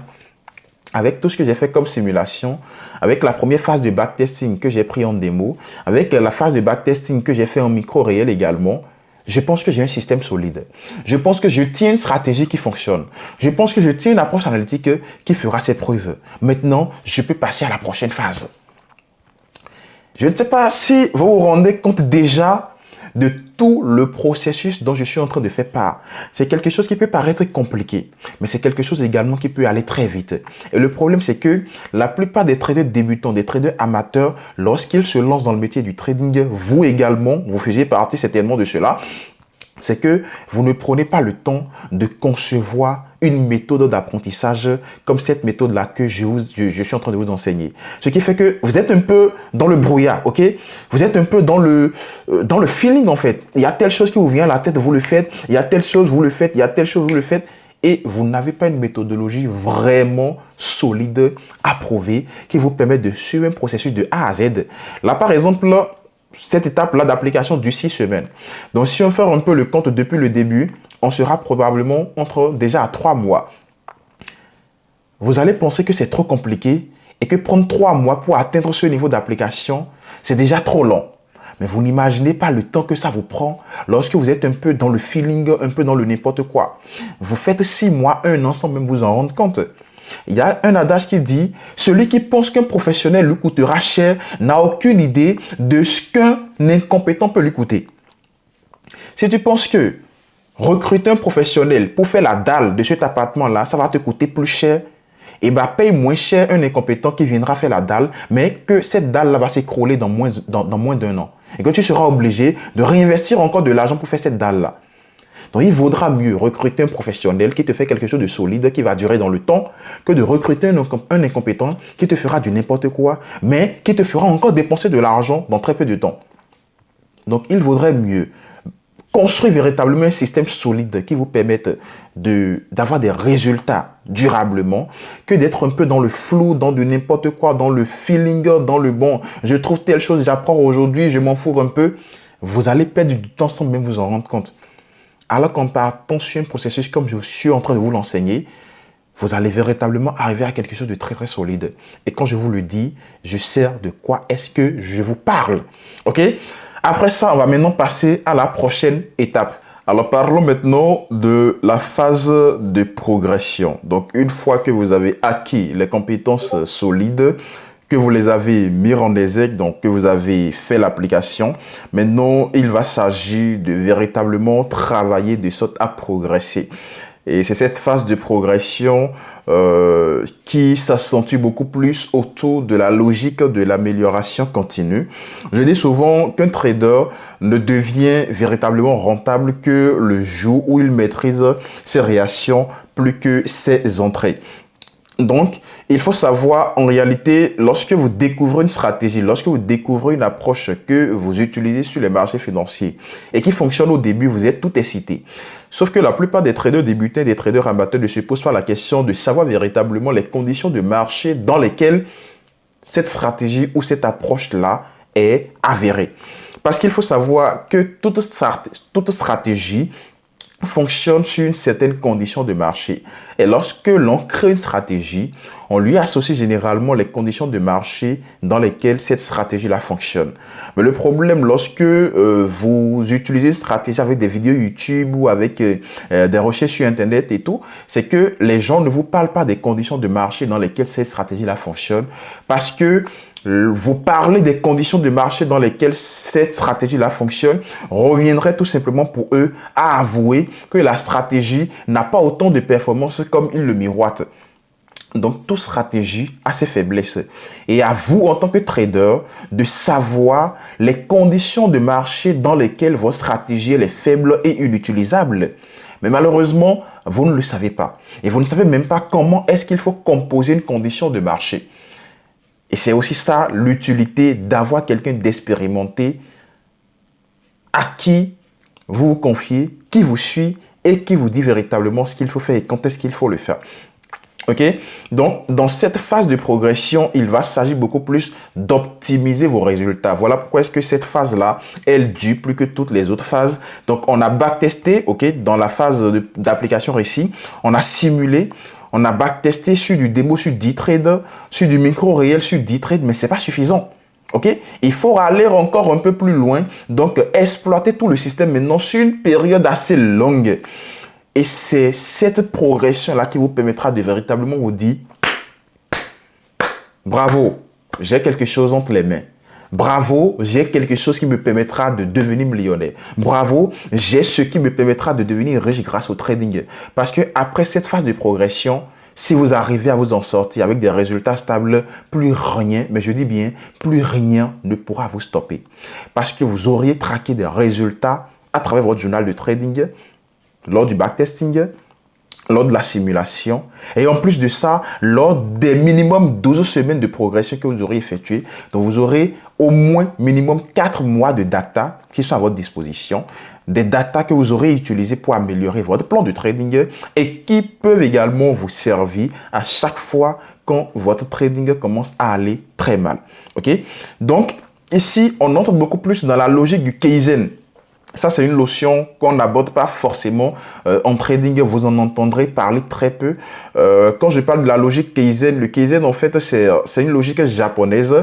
S1: avec tout ce que j'ai fait comme simulation, avec la première phase de backtesting que j'ai pris en démo, avec la phase de backtesting que j'ai fait en micro-réel également, je pense que j'ai un système solide. Je pense que je tiens une stratégie qui fonctionne. Je pense que je tiens une approche analytique qui fera ses preuves. Maintenant, je peux passer à la prochaine phase. Je ne sais pas si vous vous rendez compte déjà de tout le processus dont je suis en train de faire part. C'est quelque chose qui peut paraître compliqué, mais c'est quelque chose également qui peut aller très vite. Et le problème, c'est que la plupart des traders débutants, des traders amateurs, lorsqu'ils se lancent dans le métier du trading, vous également, vous faisiez partie certainement de cela, c'est que vous ne prenez pas le temps de concevoir une méthode d'apprentissage comme cette méthode-là que je suis en train de vous enseigner. Ce qui fait que vous êtes un peu dans le brouillard, ok? Vous êtes un peu dans le feeling, en fait. Il y a telle chose qui vous vient à la tête, vous le faites. Il y a telle chose, vous le faites. Il y a telle chose, vous le faites. Et vous n'avez pas une méthodologie vraiment solide, approuvée, qui vous permet de suivre un processus de A à Z. Là, par exemple, cette étape-là d'application du 6 semaines. Donc, si on fait un peu le compte depuis le début, on sera probablement déjà à 3 mois. Vous allez penser que c'est trop compliqué et que prendre 3 mois pour atteindre ce niveau d'application, c'est déjà trop long. Mais vous n'imaginez pas le temps que ça vous prend lorsque vous êtes un peu dans le feeling, un peu dans le n'importe quoi. Vous faites 6 mois, 1 an sans même vous en rendre compte. Il y a un adage qui dit « Celui qui pense qu'un professionnel lui coûtera cher n'a aucune idée de ce qu'un incompétent peut lui coûter. » Si tu penses que recruter un professionnel pour faire la dalle de cet appartement-là, ça va te coûter plus cher, et bien paye moins cher un incompétent qui viendra faire la dalle, mais que cette dalle-là va s'écrouler dans moins d'1 an. Et que tu seras obligé de réinvestir encore de l'argent pour faire cette dalle-là. Donc, il vaudra mieux recruter un professionnel qui te fait quelque chose de solide, qui va durer dans le temps, que de recruter un incompétent qui te fera du n'importe quoi, mais qui te fera encore dépenser de l'argent dans très peu de temps. Donc, il vaudrait mieux construire véritablement un système solide qui vous permette d'avoir des résultats durablement que d'être un peu dans le flou, dans de n'importe quoi, dans le feeling, dans le bon. Je trouve telle chose, j'apprends aujourd'hui, je m'en fous un peu. Vous allez perdre du temps sans même vous en rendre compte. Alors qu'en partant sur un processus comme je suis en train de vous l'enseigner, vous allez véritablement arriver à quelque chose de très très solide. Et quand je vous le dis, je sais de quoi est-ce que je vous parle. Ok? Après ça, on va maintenant passer à la prochaine étape. Alors parlons maintenant de la phase de progression. Donc une fois que vous avez acquis les compétences solides, que vous les avez mis en exergue, donc que vous avez fait l'application, maintenant il va s'agir de véritablement travailler de sorte à progresser. Et c'est cette phase de progression qui s'accentue beaucoup plus autour de la logique de l'amélioration continue. Je dis souvent qu'un trader ne devient véritablement rentable que le jour où il maîtrise ses réactions plus que ses entrées. Donc, il faut savoir, en réalité, lorsque vous découvrez une stratégie, lorsque vous découvrez une approche que vous utilisez sur les marchés financiers et qui fonctionne au début, vous êtes tout excité. Sauf que la plupart des traders débutants, des traders amateurs ne se posent pas la question de savoir véritablement les conditions de marché dans lesquelles cette stratégie ou cette approche-là est avérée. Parce qu'il faut savoir que toute stratégie fonctionne sur une certaine condition de marché. Et lorsque l'on crée une stratégie, on lui associe généralement les conditions de marché dans lesquelles cette stratégie-là fonctionne. Mais le problème, lorsque vous utilisez une stratégie avec des vidéos YouTube ou avec des recherches sur Internet et tout, c'est que les gens ne vous parlent pas des conditions de marché dans lesquelles cette stratégie-là fonctionne parce que vous parler des conditions de marché dans lesquelles cette stratégie-là fonctionne reviendrait tout simplement pour eux à avouer que la stratégie n'a pas autant de performance comme ils le miroitent. Donc, toute stratégie a ses faiblesses. Et à vous, en tant que trader, de savoir les conditions de marché dans lesquelles votre stratégie est faible et inutilisable. Mais malheureusement, vous ne le savez pas. Et vous ne savez même pas comment est-ce qu'il faut composer une condition de marché. Et c'est aussi ça l'utilité d'avoir quelqu'un d'expérimenté à qui vous vous confiez, qui vous suit et qui vous dit véritablement ce qu'il faut faire et quand est-ce qu'il faut le faire. Ok? Donc, dans cette phase de progression, il va s'agir beaucoup plus d'optimiser vos résultats. Voilà pourquoi est-ce que cette phase-là, elle dure plus que toutes les autres phases. Donc, on a backtesté, ok, dans la phase d'application récit, on a simulé. On a backtesté sur du démo, sur 10 trades, sur du micro réel, sur 10 trades, mais ce n'est pas suffisant. Ok? Il faut aller encore un peu plus loin, donc exploiter tout le système maintenant sur une période assez longue. Et c'est cette progression-là qui vous permettra de véritablement vous dire « Bravo, j'ai quelque chose entre les mains. Bravo, j'ai quelque chose qui me permettra de devenir millionnaire. Bravo, j'ai ce qui me permettra de devenir riche grâce au trading. » Parce que après cette phase de progression, si vous arrivez à vous en sortir avec des résultats stables, plus rien, mais je dis bien, plus rien ne pourra vous stopper. Parce que vous auriez traqué des résultats à travers votre journal de trading, lors du backtesting, lors de la simulation, et en plus de ça, lors des minimum 12 semaines de progression que vous aurez effectué. Donc, vous aurez au moins minimum 4 mois de data qui sont à votre disposition, des data que vous aurez utilisés pour améliorer votre plan de trading et qui peuvent également vous servir à chaque fois quand votre trading commence à aller très mal. Ok? Donc, ici, on entre beaucoup plus dans la logique du Kaizen. Ça, c'est une notion qu'on n'aborde pas forcément en trading. Vous en entendrez parler très peu. Quand je parle de la logique Kaizen, le Kaizen, en fait, c'est une logique japonaise.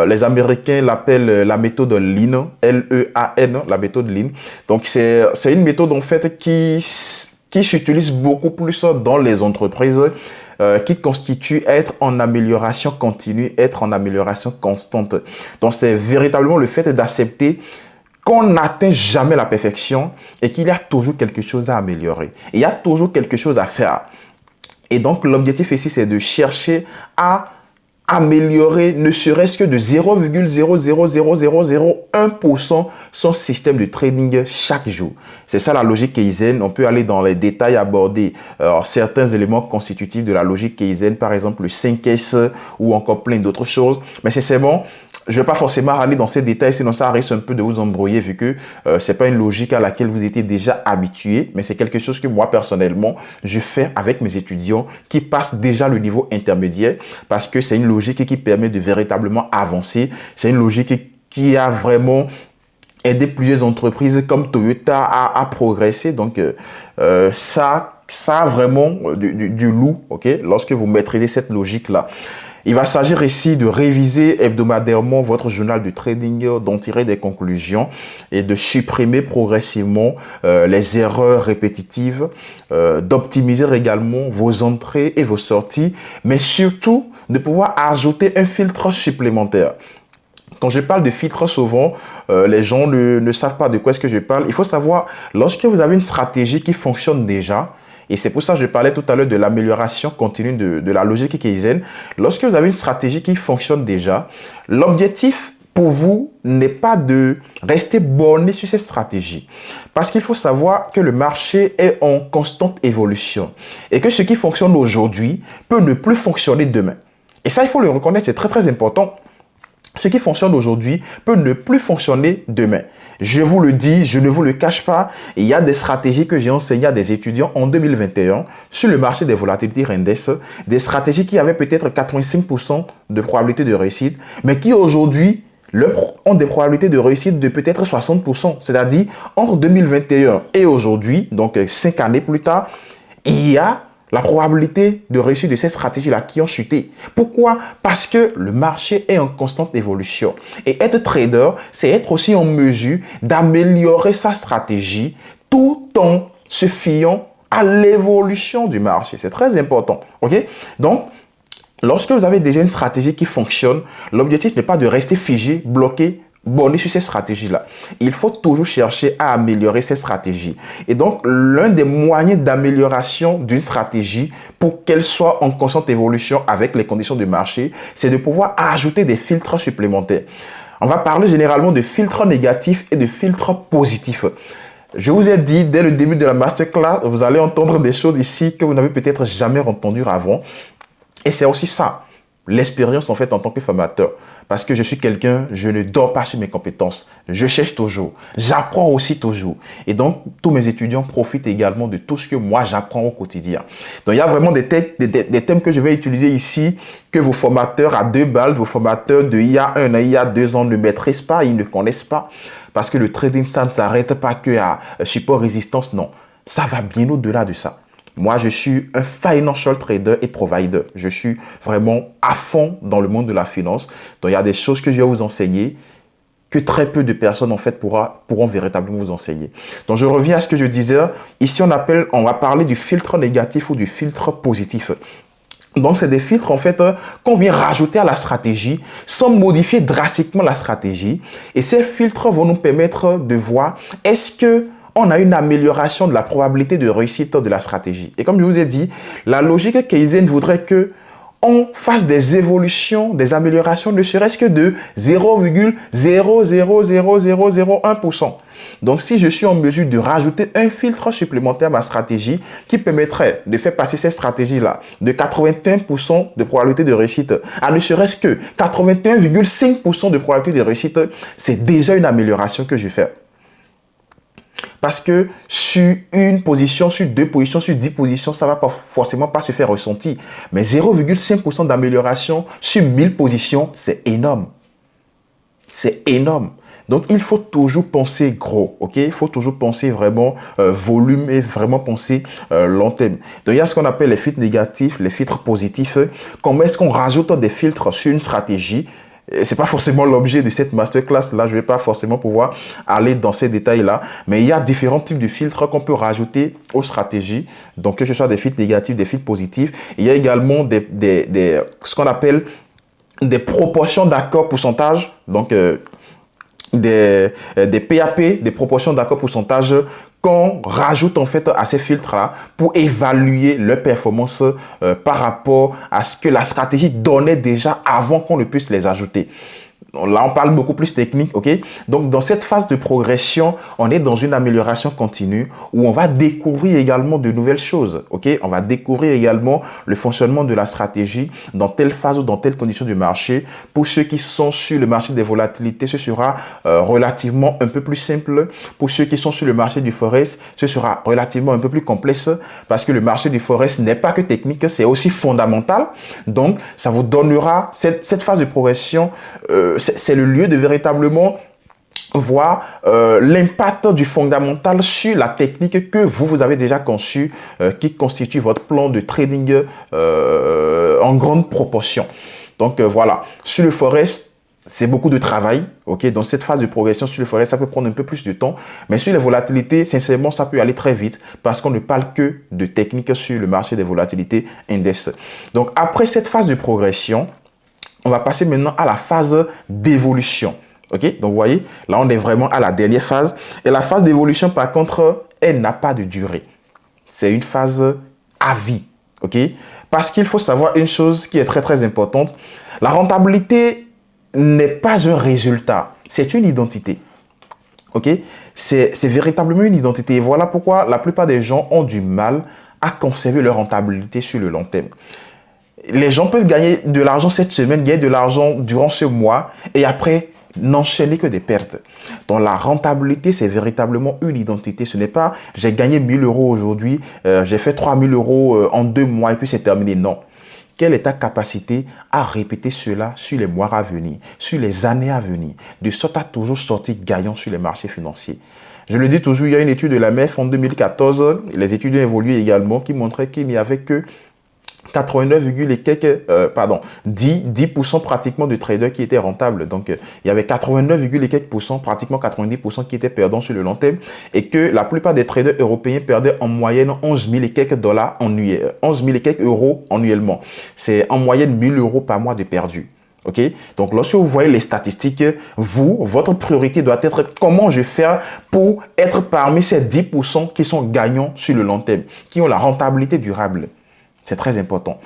S1: Les Américains l'appellent la méthode Lean, L-E-A-N, la méthode Lean. Donc, c'est une méthode, en fait, qui s'utilise beaucoup plus dans les entreprises, qui constitue être en amélioration continue, être en amélioration constante. Donc, c'est véritablement le fait d'accepter qu'on n'atteint jamais la perfection et qu'il y a toujours quelque chose à améliorer. Il y a toujours quelque chose à faire. Et donc, l'objectif ici, c'est de chercher à améliorer ne serait-ce que de 0,0000001% son système de trading chaque jour. C'est ça la logique Kaizen. On peut aller dans les détails, aborder certains éléments constitutifs de la logique Kaizen, par exemple le 5S ou encore plein d'autres choses. Mais c'est bon. Je ne vais pas forcément aller dans ces détails, sinon ça risque un peu de vous embrouiller vu que ce n'est pas une logique à laquelle vous étiez déjà habitué, mais c'est quelque chose que moi, personnellement, je fais avec mes étudiants qui passent déjà le niveau intermédiaire parce que c'est une logique qui permet de véritablement avancer. C'est une logique qui a vraiment aidé plusieurs entreprises comme Toyota à progresser. Donc, ça a vraiment du loup, ok, lorsque vous maîtrisez cette logique-là. Il va s'agir ici de réviser hebdomadairement votre journal de trading, d'en tirer des conclusions et de supprimer progressivement les erreurs répétitives, d'optimiser également vos entrées et vos sorties, mais surtout de pouvoir ajouter un filtre supplémentaire. Quand je parle de filtre, souvent, les gens ne savent pas de quoi est-ce que je parle. Il faut savoir, lorsque vous avez une stratégie qui fonctionne déjà, et c'est pour ça que je parlais tout à l'heure de l'amélioration continue de la logique Kaizen. Lorsque vous avez une stratégie qui fonctionne déjà, l'objectif pour vous n'est pas de rester borné sur cette stratégie. Parce qu'il faut savoir que le marché est en constante évolution et que ce qui fonctionne aujourd'hui peut ne plus fonctionner demain. Et ça, il faut le reconnaître, c'est très très important. Ce qui fonctionne aujourd'hui peut ne plus fonctionner demain. Je vous le dis, je ne vous le cache pas, il y a des stratégies que j'ai enseignées à des étudiants en 2021 sur le marché des volatilités index, des stratégies qui avaient peut-être 85% de probabilité de réussite, mais qui aujourd'hui ont des probabilités de réussite de peut-être 60%. C'est-à-dire, entre 2021 et aujourd'hui, donc 5 années plus tard, il y a la probabilité de réussite de ces stratégies-là qui ont chuté. Pourquoi? Parce que le marché est en constante évolution. Et être trader, c'est être aussi en mesure d'améliorer sa stratégie tout en se fiant à l'évolution du marché. C'est très important. Ok? Donc, lorsque vous avez déjà une stratégie qui fonctionne, l'objectif n'est pas de rester figé, bloqué, borné sur ces stratégies-là. Il faut toujours chercher à améliorer ces stratégies. Et donc, l'un des moyens d'amélioration d'une stratégie pour qu'elle soit en constante évolution avec les conditions du marché, c'est de pouvoir ajouter des filtres supplémentaires. On va parler généralement de filtres négatifs et de filtres positifs. Je vous ai dit dès le début de la masterclass, vous allez entendre des choses ici que vous n'avez peut-être jamais entendues avant. Et c'est aussi ça. L'expérience en fait en tant que formateur, parce que je suis quelqu'un, je ne dors pas sur mes compétences, je cherche toujours, j'apprends aussi toujours, et donc tous mes étudiants profitent également de tout ce que moi j'apprends au quotidien. Donc il y a vraiment des thèmes que je vais utiliser ici, que vos formateurs à 2 balles, vos formateurs de il y a 1 an, il y a 2 ans ne maîtrisent pas, ils ne connaissent pas, parce que le trading ça ne s'arrête pas que à support résistance, non, ça va bien au-delà de ça. Moi, je suis un financial trader et provider. Je suis vraiment à fond dans le monde de la finance. Donc, il y a des choses que je vais vous enseigner que très peu de personnes, en fait, pourront véritablement vous enseigner. Donc, je reviens à ce que je disais. Ici, on va parler du filtre négatif ou du filtre positif. Donc, c'est des filtres, en fait, qu'on vient rajouter à la stratégie sans modifier drastiquement la stratégie. Et ces filtres vont nous permettre de voir est-ce que on a une amélioration de la probabilité de réussite de la stratégie. Et comme je vous ai dit, la logique Kaizen voudrait que on fasse des évolutions, des améliorations, ne serait-ce que de 0,0000001%. Donc, si je suis en mesure de rajouter un filtre supplémentaire à ma stratégie qui permettrait de faire passer cette stratégie-là de 81% de probabilité de réussite à ne serait-ce que 81,5% de probabilité de réussite, c'est déjà une amélioration que je fais. Parce que sur une position, sur 2 positions, sur 10 positions, ça ne va pas forcément pas se faire ressentir. Mais 0,5% d'amélioration sur 1000 positions, c'est énorme. C'est énorme. Donc, il faut toujours penser gros, ok? Il faut toujours penser vraiment volume et vraiment penser long terme. Donc, il y a ce qu'on appelle les filtres négatifs, les filtres positifs. Comment est-ce qu'on rajoute des filtres sur une stratégie? C'est pas forcément l'objet de cette masterclass là, je vais pas forcément pouvoir aller dans ces détails là, mais il y a différents types de filtres qu'on peut rajouter aux stratégies, donc que ce soit des filtres négatifs, des filtres positifs. Il y a également ce qu'on appelle des proportions d'accord pourcentage, donc des PAP, des proportions d'accord pourcentage qu'on rajoute en fait à ces filtres-là pour évaluer leur performance par rapport à ce que la stratégie donnait déjà avant qu'on ne puisse les ajouter. Là, on parle beaucoup plus technique, ok? Donc, dans cette phase de progression, on est dans une amélioration continue où on va découvrir également de nouvelles choses, ok? On va découvrir également le fonctionnement de la stratégie dans telle phase ou dans telle condition du marché. Pour ceux qui sont sur le marché des volatilités, ce sera relativement un peu plus simple. Pour ceux qui sont sur le marché du forex, ce sera relativement un peu plus complexe parce que le marché du forex n'est pas que technique, c'est aussi fondamental. Donc, ça vous donnera cette phase de progression. C'est le lieu de véritablement voir l'impact du fondamental sur la technique que vous avez déjà conçue, qui constitue votre plan de trading en grande proportion. Donc voilà, sur le forex, c'est beaucoup de travail, ok? Dans cette phase de progression sur le forex, ça peut prendre un peu plus de temps, mais sur les volatilités, sincèrement, ça peut aller très vite parce qu'on ne parle que de technique sur le marché des volatilités index. Donc après cette phase de progression, on va passer maintenant à la phase d'évolution. Ok? Donc, vous voyez, là, on est vraiment à la dernière phase. Et la phase d'évolution, par contre, elle n'a pas de durée. C'est une phase à vie. Ok? Parce qu'il faut savoir une chose qui est très, très importante. La rentabilité n'est pas un résultat. C'est une identité. Ok? C'est véritablement une identité. Et voilà pourquoi la plupart des gens ont du mal à conserver leur rentabilité sur le long terme. Les gens peuvent gagner de l'argent cette semaine, gagner de l'argent durant ce mois et après n'enchaîner que des pertes. Donc la rentabilité, c'est véritablement une identité. Ce n'est pas j'ai gagné 1 000 euros aujourd'hui, j'ai fait 3 000 euros en 2 mois et puis c'est terminé. Non. Quelle est ta capacité à répéter cela sur les mois à venir, sur les années à venir, de sorte à toujours sortir gagnant sur les marchés financiers? Je le dis toujours, il y a une étude de la MEF en 2014, les études ont évolué également, qui montraient qu'il n'y avait que 10% pratiquement de traders qui étaient rentables. Donc, il y avait 89, quelques %, pratiquement 90% qui étaient perdants sur le long terme et que la plupart des traders européens perdaient en moyenne 11 000 et quelques dollars 11 000 et quelques euros annuellement. C'est en moyenne 1 000 euros par mois de perdus. Ok? Donc, lorsque vous voyez les statistiques, votre priorité doit être comment je fais pour être parmi ces 10% qui sont gagnants sur le long terme, qui ont la rentabilité durable. C'est très important.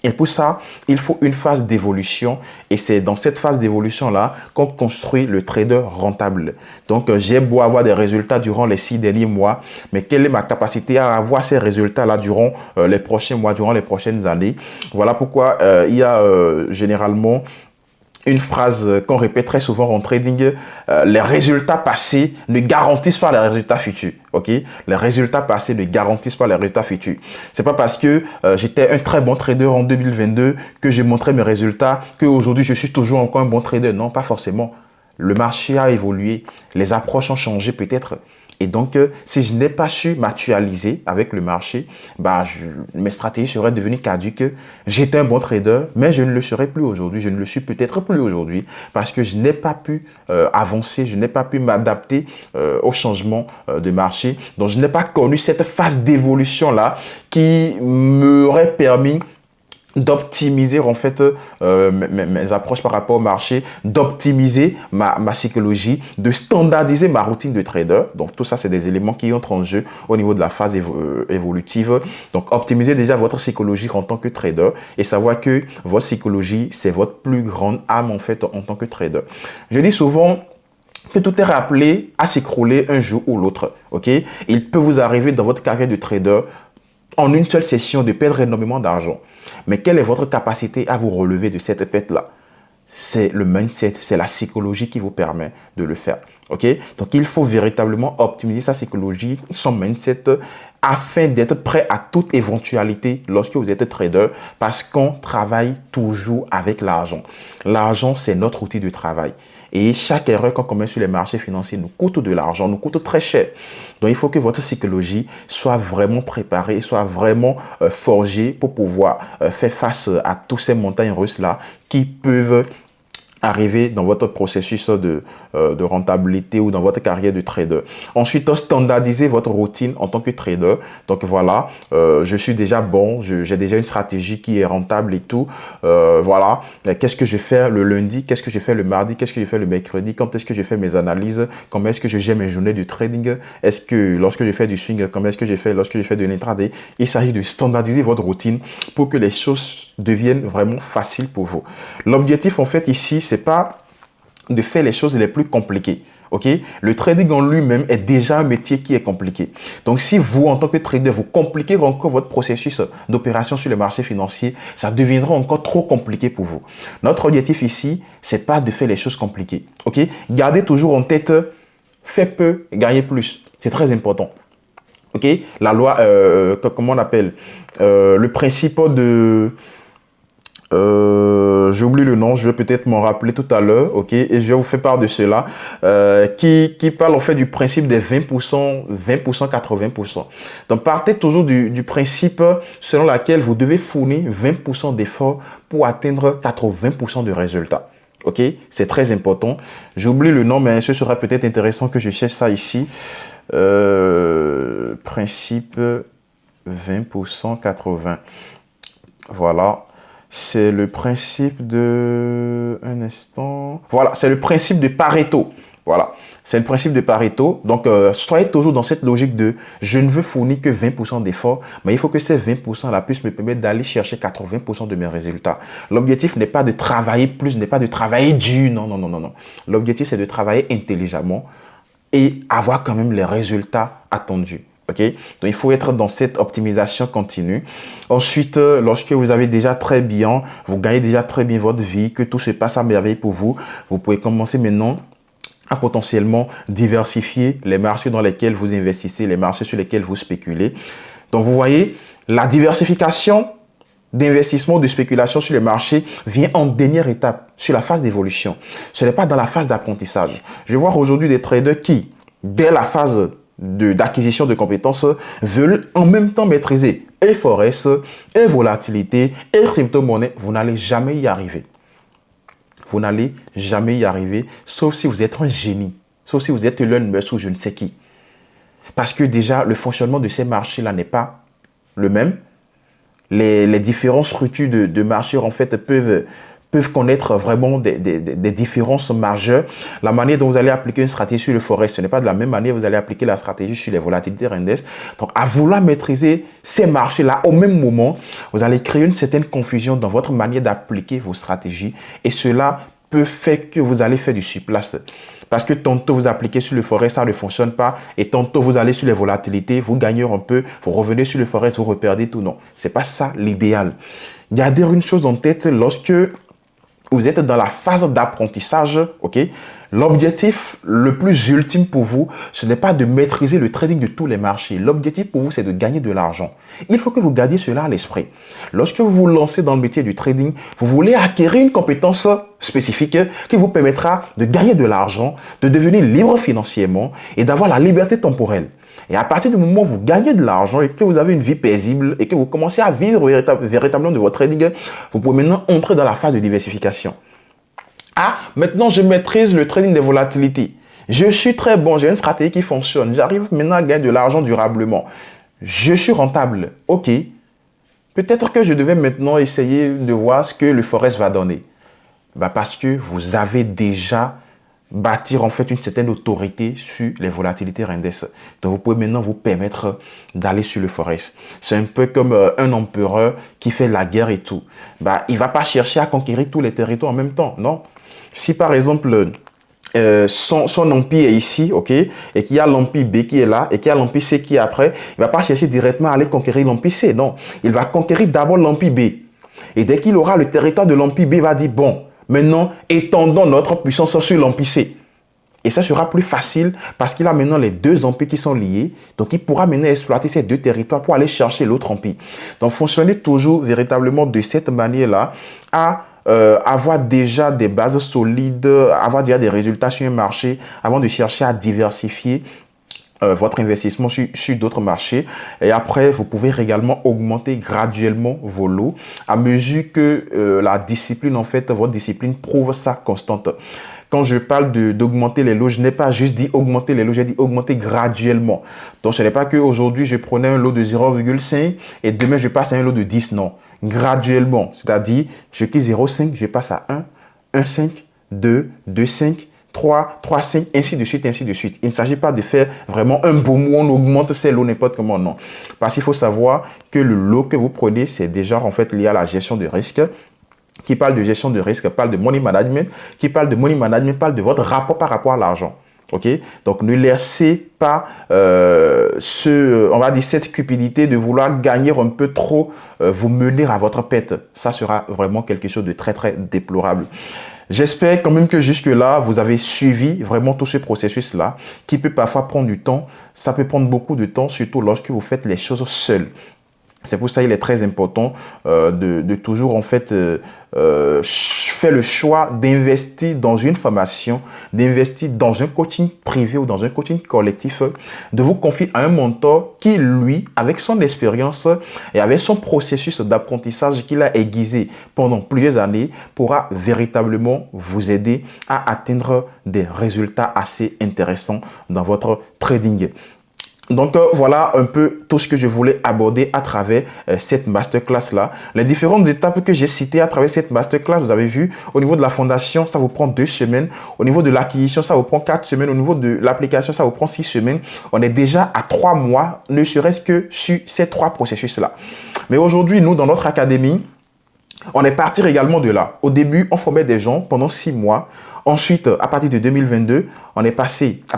S1: Et pour ça, il faut une phase d'évolution et c'est dans cette phase d'évolution-là qu'on construit le trader rentable. Donc, j'ai beau avoir des résultats durant les 6 derniers mois, mais quelle est ma capacité à avoir ces résultats-là durant les prochains mois, durant les prochaines années? Voilà pourquoi il y a généralement une phrase qu'on répète très souvent en trading, les résultats passés ne garantissent pas les résultats futurs. Ok? Les résultats passés ne garantissent pas les résultats futurs. C'est pas parce que j'étais un très bon trader en 2022 que j'ai montré mes résultats qu'aujourd'hui je suis toujours encore un bon trader. Non, pas forcément. Le marché a évolué, les approches ont changé peut-être. Et donc, si je n'ai pas su m'actualiser avec le marché, mes stratégies seraient devenues caduques. J'étais un bon trader, mais je ne le serai plus aujourd'hui. Je ne le suis peut-être plus aujourd'hui parce que je n'ai pas pu avancer, je n'ai pas pu m'adapter au changement de marché. Donc, je n'ai pas connu cette phase d'évolution-là qui m'aurait permis d'optimiser en fait mes approches par rapport au marché, d'optimiser ma psychologie, de standardiser ma routine de trader. Donc tout ça, c'est des éléments qui entrent en jeu au niveau de la phase évolutive. Donc optimiser déjà votre psychologie en tant que trader et savoir que votre psychologie, c'est votre plus grande arme en fait en tant que trader. Je dis souvent que tout est rappelé à s'écrouler un jour ou l'autre. Ok, il peut vous arriver dans votre carrière de trader en une seule session de perdre énormément d'argent. Mais quelle est votre capacité à vous relever de cette perte-là? C'est le mindset, c'est la psychologie qui vous permet de le faire. Ok? Donc, il faut véritablement optimiser sa psychologie, son mindset, afin d'être prêt à toute éventualité lorsque vous êtes trader, parce qu'on travaille toujours avec l'argent. L'argent, c'est notre outil de travail. Et chaque erreur qu'on commet sur les marchés financiers nous coûte de l'argent, nous coûte très cher. Donc, il faut que votre psychologie soit vraiment préparée, soit vraiment forgée pour pouvoir faire face à tous ces montagnes russes-là qui peuvent arriver dans votre processus de rentabilité ou dans votre carrière de trader. Ensuite, standardiser votre routine en tant que trader. Donc voilà, je suis déjà bon, j'ai déjà une stratégie qui est rentable et tout. Voilà, qu'est-ce que je fais le lundi, qu'est-ce que je fais le mardi, qu'est-ce que je fais le mercredi, quand est-ce que je fais mes analyses, comment est-ce que je gère mes journées de trading, est-ce que lorsque je fais du swing, comment est-ce que je fais lorsque je fais de l'intraday. Il s'agit de standardiser votre routine pour que les choses deviennent vraiment faciles pour vous. L'objectif en fait ici, c'est pas de faire les choses les plus compliquées. Ok, le trading en lui-même est déjà un métier qui est compliqué. Donc, si vous, en tant que trader, vous compliquez encore votre processus d'opération sur le marché financier, ça deviendra encore trop compliqué pour vous. Notre objectif ici, c'est pas de faire les choses compliquées. Ok, gardez toujours en tête, faites peu, gagnez plus. C'est très important. Ok, la loi, comment on appelle, le principe de j'ai oublié le nom, je vais peut-être m'en rappeler tout à l'heure, ok, et je vais vous faire part de cela, qui parle en fait du principe des 20%, 80%. Donc partez toujours du principe selon lequel vous devez fournir 20% d'efforts pour atteindre 80% de résultats. Ok, c'est très important. J'oublie le nom, mais ce sera peut-être intéressant que je cherche ça ici. Principe 20%, 80%. Voilà. C'est le principe de... Un instant... Voilà, c'est le principe de Pareto. Voilà, c'est le principe de Pareto. Donc, soyez toujours dans cette logique de « je ne veux fournir que 20% d'efforts, mais il faut que ces 20%-là puissent me permettre d'aller chercher 80% de mes résultats. » L'objectif n'est pas de travailler plus, n'est pas de travailler dur. Non, non, non, non, non. L'objectif, c'est de travailler intelligemment et avoir quand même les résultats attendus. Ok, donc il faut être dans cette optimisation continue. Ensuite, lorsque vous avez déjà très bien, vous gagnez déjà très bien votre vie, que tout se passe à merveille pour vous, vous pouvez commencer maintenant à potentiellement diversifier les marchés dans lesquels vous investissez, les marchés sur lesquels vous spéculez. Donc vous voyez, la diversification d'investissement, de spéculation sur les marchés vient en dernière étape, sur la phase d'évolution. Ce n'est pas dans la phase d'apprentissage. Je vois aujourd'hui des traders qui, dès la phase d'acquisition de compétences, veulent en même temps maîtriser et forex, et volatilité, et crypto-monnaie. Vous n'allez jamais y arriver. Vous n'allez jamais y arriver, sauf si vous êtes un génie, sauf si vous êtes Elon Musk ou je ne sais qui. Parce que déjà, le fonctionnement de ces marchés-là n'est pas le même. Les différentes structures de marché, en fait, peuvent connaître vraiment des différences majeures. La manière dont vous allez appliquer une stratégie sur le forex, ce n'est pas de la même manière que vous allez appliquer la stratégie sur les volatilités index. Donc, à vouloir maîtriser ces marchés-là au même moment, vous allez créer une certaine confusion dans votre manière d'appliquer vos stratégies et cela peut faire que vous allez faire du surplace. Parce que tantôt vous appliquez sur le forex, ça ne fonctionne pas. Et tantôt vous allez sur les volatilités, vous gagnez un peu, vous revenez sur le forex, vous reperdez tout. Non, ce n'est pas ça l'idéal. Gardez une chose en tête lorsque vous êtes dans la phase d'apprentissage, ok? L'objectif le plus ultime pour vous, ce n'est pas de maîtriser le trading de tous les marchés. L'objectif pour vous, c'est de gagner de l'argent. Il faut que vous gardiez cela à l'esprit. Lorsque vous vous lancez dans le métier du trading, vous voulez acquérir une compétence spécifique qui vous permettra de gagner de l'argent, de devenir libre financièrement et d'avoir la liberté temporelle. Et à partir du moment où vous gagnez de l'argent et que vous avez une vie paisible et que vous commencez à vivre véritablement de votre trading, vous pouvez maintenant entrer dans la phase de diversification. Ah, maintenant je maîtrise le trading des volatilités. Je suis très bon, j'ai une stratégie qui fonctionne. J'arrive maintenant à gagner de l'argent durablement. Je suis rentable. Ok. Peut-être que je devais maintenant essayer de voir ce que le Forex va donner. Bah parce que vous avez déjà bâtir en fait une certaine autorité sur les volatilités index. Donc vous pouvez maintenant vous permettre d'aller sur le Forex. C'est un peu comme un empereur qui fait la guerre et tout. Bah, il va pas chercher à conquérir tous les territoires en même temps, non. Si par exemple son empire est ici, ok, et qu'il y a l'empire B qui est là, et qu'il y a l'empire C qui est après, il va pas chercher directement à aller conquérir l'empire C, non. Il va conquérir d'abord l'empire B. Et dès qu'il aura le territoire de l'empire B, il va dire, bon, maintenant, étendons notre puissance sur l'empire C. Et ça sera plus facile parce qu'il a maintenant les deux empires qui sont liés. Donc, il pourra maintenant exploiter ces deux territoires pour aller chercher l'autre empire. Donc, fonctionnez toujours véritablement de cette manière-là à avoir déjà des bases solides, avoir déjà des résultats sur un marché avant de chercher à diversifier votre investissement sur d'autres marchés. Et après, vous pouvez également augmenter graduellement vos lots à mesure que la discipline, en fait, votre discipline prouve sa constante. Quand je parle d'augmenter les lots, je n'ai pas juste dit augmenter les lots, j'ai dit augmenter graduellement. Donc, ce n'est pas qu'aujourd'hui, je prenais un lot de 0,5 et demain, je passe à un lot de 10. Non, graduellement. C'est-à-dire, je quitte 0,5, je passe à 1, 1,5, 2, 2,5, 3, 3, 5, ainsi de suite, ainsi de suite. Il ne s'agit pas de faire vraiment un boom où on augmente ces lots n'importe comment, non. Parce qu'il faut savoir que le lot que vous prenez, c'est déjà en fait lié à la gestion de risque. Qui parle de gestion de risque, parle de money management, qui parle de money management, parle de votre rapport par rapport à l'argent. Ok, donc ne laissez pas on va dire cette cupidité de vouloir gagner un peu trop, vous mener à votre perte. Ça sera vraiment quelque chose de très très déplorable. J'espère quand même que jusque-là, vous avez suivi vraiment tout ce processus-là, qui peut parfois prendre du temps. Ça peut prendre beaucoup de temps, surtout lorsque vous faites les choses seuls. C'est pour ça qu'il est très important de toujours en fait faire le choix d'investir dans une formation, d'investir dans un coaching privé ou dans un coaching collectif, de vous confier à un mentor qui, lui, avec son expérience et avec son processus d'apprentissage qu'il a aiguisé pendant plusieurs années, pourra véritablement vous aider à atteindre des résultats assez intéressants dans votre trading. Donc voilà un peu tout ce que je voulais aborder à travers cette masterclass là. Les différentes étapes que j'ai citées à travers cette masterclass, vous avez vu, au niveau de la fondation, ça vous prend 2 semaines. Au niveau de l'acquisition, ça vous prend 4 semaines. Au niveau de l'application, ça vous prend 6 semaines. On est déjà à 3 mois, ne serait-ce que sur ces 3 processus là. Mais aujourd'hui, nous, dans notre académie, on est parti également de là. Au début, on formait des gens pendant 6 mois. Ensuite, à partir de 2022, on est passé à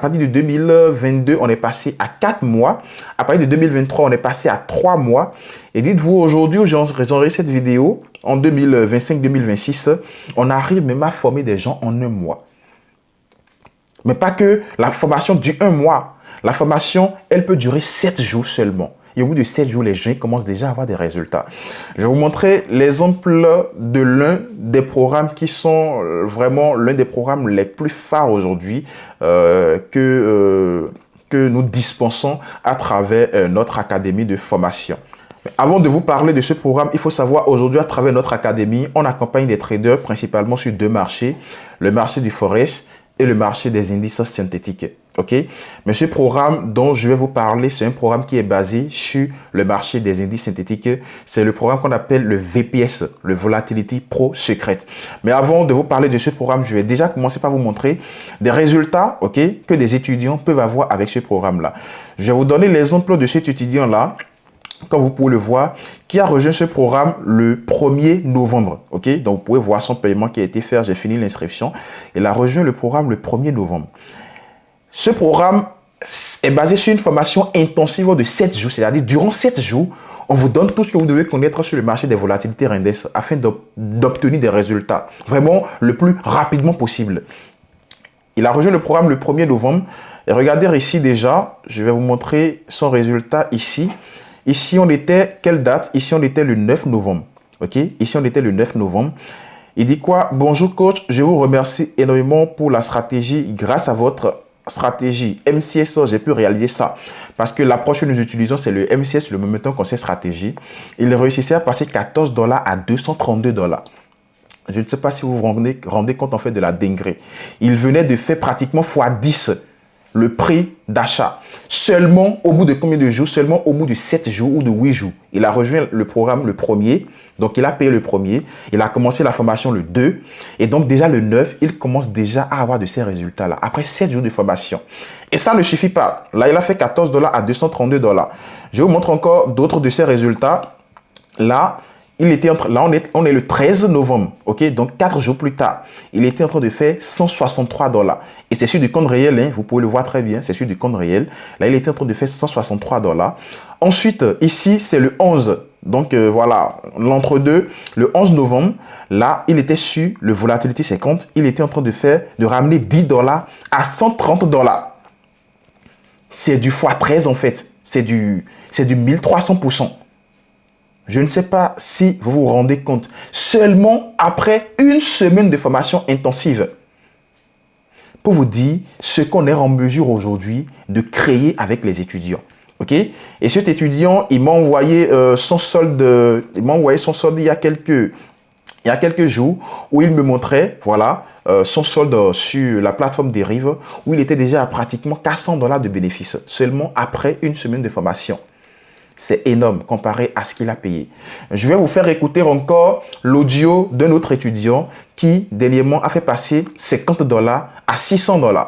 S1: 4 mois. À partir de 2023, on est passé à 3 mois. Et dites-vous, aujourd'hui, j'enregistre cette vidéo en 2025-2026, on arrive même à former des gens en 1 mois. Mais pas que la formation dure 1 mois. La formation, elle peut durer 7 jours seulement. Et au bout de 7 jours, les gens commencent déjà à avoir des résultats. Je vais vous montrer l'exemple de l'un des programmes qui sont vraiment l'un des programmes les plus phares aujourd'hui que nous dispensons à travers notre académie de formation. Avant de vous parler de ce programme, il faut savoir aujourd'hui à travers notre académie, on accompagne des traders principalement sur 2 marchés, le marché du Forex et le marché des indices synthétiques. Ok, mais ce programme dont je vais vous parler, c'est un programme qui est basé sur le marché des indices synthétiques. C'est le programme qu'on appelle le VPS, le Volatility Pro Secret. Mais avant de vous parler de ce programme, je vais déjà commencer par vous montrer des résultats, ok, que des étudiants peuvent avoir avec ce programme-là. Je vais vous donner l'exemple de cet étudiant-là, comme vous pouvez le voir, qui a rejoint ce programme le 1er novembre. Ok, donc vous pouvez voir son paiement qui a été fait. J'ai fini l'inscription. Il a rejoint le programme le 1er novembre. Ce programme est basé sur une formation intensive de 7 jours, c'est-à-dire durant 7 jours, on vous donne tout ce que vous devez connaître sur le marché des volatilités index afin d'obtenir des résultats vraiment le plus rapidement possible. Il a rejoint le programme le 1er novembre et regardez ici déjà, je vais vous montrer son résultat ici. Ici, on était, quelle date? Ici, on était le 9 novembre. Ok, ici, on était le 9 novembre. Il dit quoi? Bonjour coach, je vous remercie énormément pour la stratégie. Grâce à votre stratégie MCS, j'ai pu réaliser ça. Parce que l'approche que nous utilisons, c'est le MCS, le Momentum Conseil Stratégie. Il réussissait à passer $14 à $232. Je ne sais pas si vous vous rendez compte en fait de la dinguerie. Il venait de faire pratiquement x10 le prix d'achat. Seulement au bout de combien de jours? Seulement au bout de 7 jours ou de 8 jours. Il a rejoint le programme le premier. Donc, il a payé le premier. Il a commencé la formation le 2. Et donc, déjà le 9, il commence déjà à avoir de ces résultats-là. Après 7 jours de formation. Et ça ne suffit pas. Là, il a fait $14 à $232. Je vous montre encore d'autres de ces résultats. Là, on est le 13 novembre, ok? Donc, 4 jours plus tard, il était en train de faire $163. Et c'est sur du compte réel, hein, vous pouvez le voir très bien, c'est sur du compte réel. Là, il était en train de faire $163. Ensuite, ici, c'est le 11. Donc, voilà, l'entre-deux, le 11 novembre, là, il était sur le Volatility 50. Il était en train de ramener $10 à $130. C'est du x13 en fait. C'est du 1300%. Je ne sais pas si vous vous rendez compte. Seulement après une semaine de formation intensive. Pour vous dire ce qu'on est en mesure aujourd'hui de créer avec les étudiants. OK? Et cet étudiant, il m'a envoyé son solde. Il y a quelques jours où il me montrait, voilà, son solde sur la plateforme Derive où il était déjà à pratiquement $400 de bénéfices seulement après une semaine de formation. C'est énorme comparé à ce qu'il a payé. Je vais vous faire écouter encore l'audio d'un autre étudiant qui, dernièrement, a fait passer $50 à $600.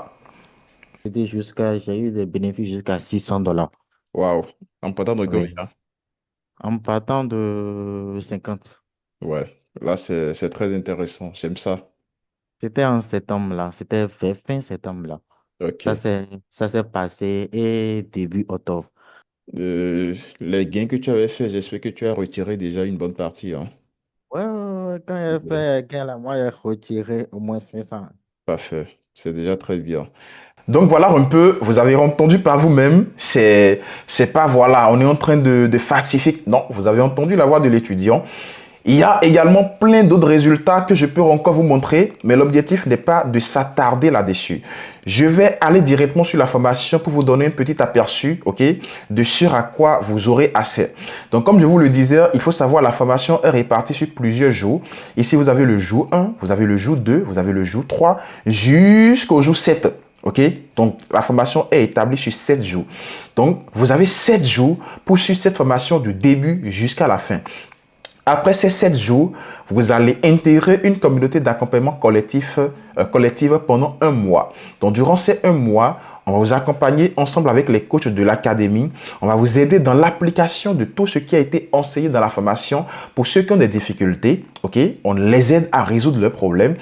S2: J'ai eu des bénéfices jusqu'à $600.
S1: Waouh, en partant de
S2: Oui.
S1: combien?
S2: En partant de 50.
S1: Ouais, là, c'est très intéressant. J'aime ça.
S2: C'était en septembre là. C'était fin septembre là.
S1: OK.
S2: Ça s'est passé et début octobre.
S1: Les gains que tu avais fait, j'espère que tu as retiré déjà une bonne partie, hein.
S2: Ouais. Quand il a
S1: Ouais.
S2: fait un gain là, moi, j'ai retiré au moins 500.
S1: Parfait. C'est déjà très bien. Donc voilà un peu, vous avez entendu par vous-même, c'est pas voilà, on est en train de falsifier. Non, vous avez entendu la voix de l'étudiant. Il y a également plein d'autres résultats que je peux encore vous montrer, mais l'objectif n'est pas de s'attarder là-dessus. Je vais aller directement sur la formation pour vous donner un petit aperçu, ok, de sur à quoi vous aurez accès. Donc, comme je vous le disais, il faut savoir la formation est répartie sur plusieurs jours. Ici, vous avez le jour 1, vous avez le jour 2, vous avez le jour 3, jusqu'au jour 7. OK? Donc, la formation est établie sur 7 jours. Donc, vous avez 7 jours pour suivre cette formation du début jusqu'à la fin. Après ces 7 jours, vous allez intégrer une communauté d'accompagnement collective pendant un mois. Donc, durant ces un mois, on va vous accompagner ensemble avec les coachs de l'académie. On va vous aider dans l'application de tout ce qui a été enseigné dans la formation. Pour ceux qui ont des difficultés, ok, on les aide à résoudre leurs problèmes.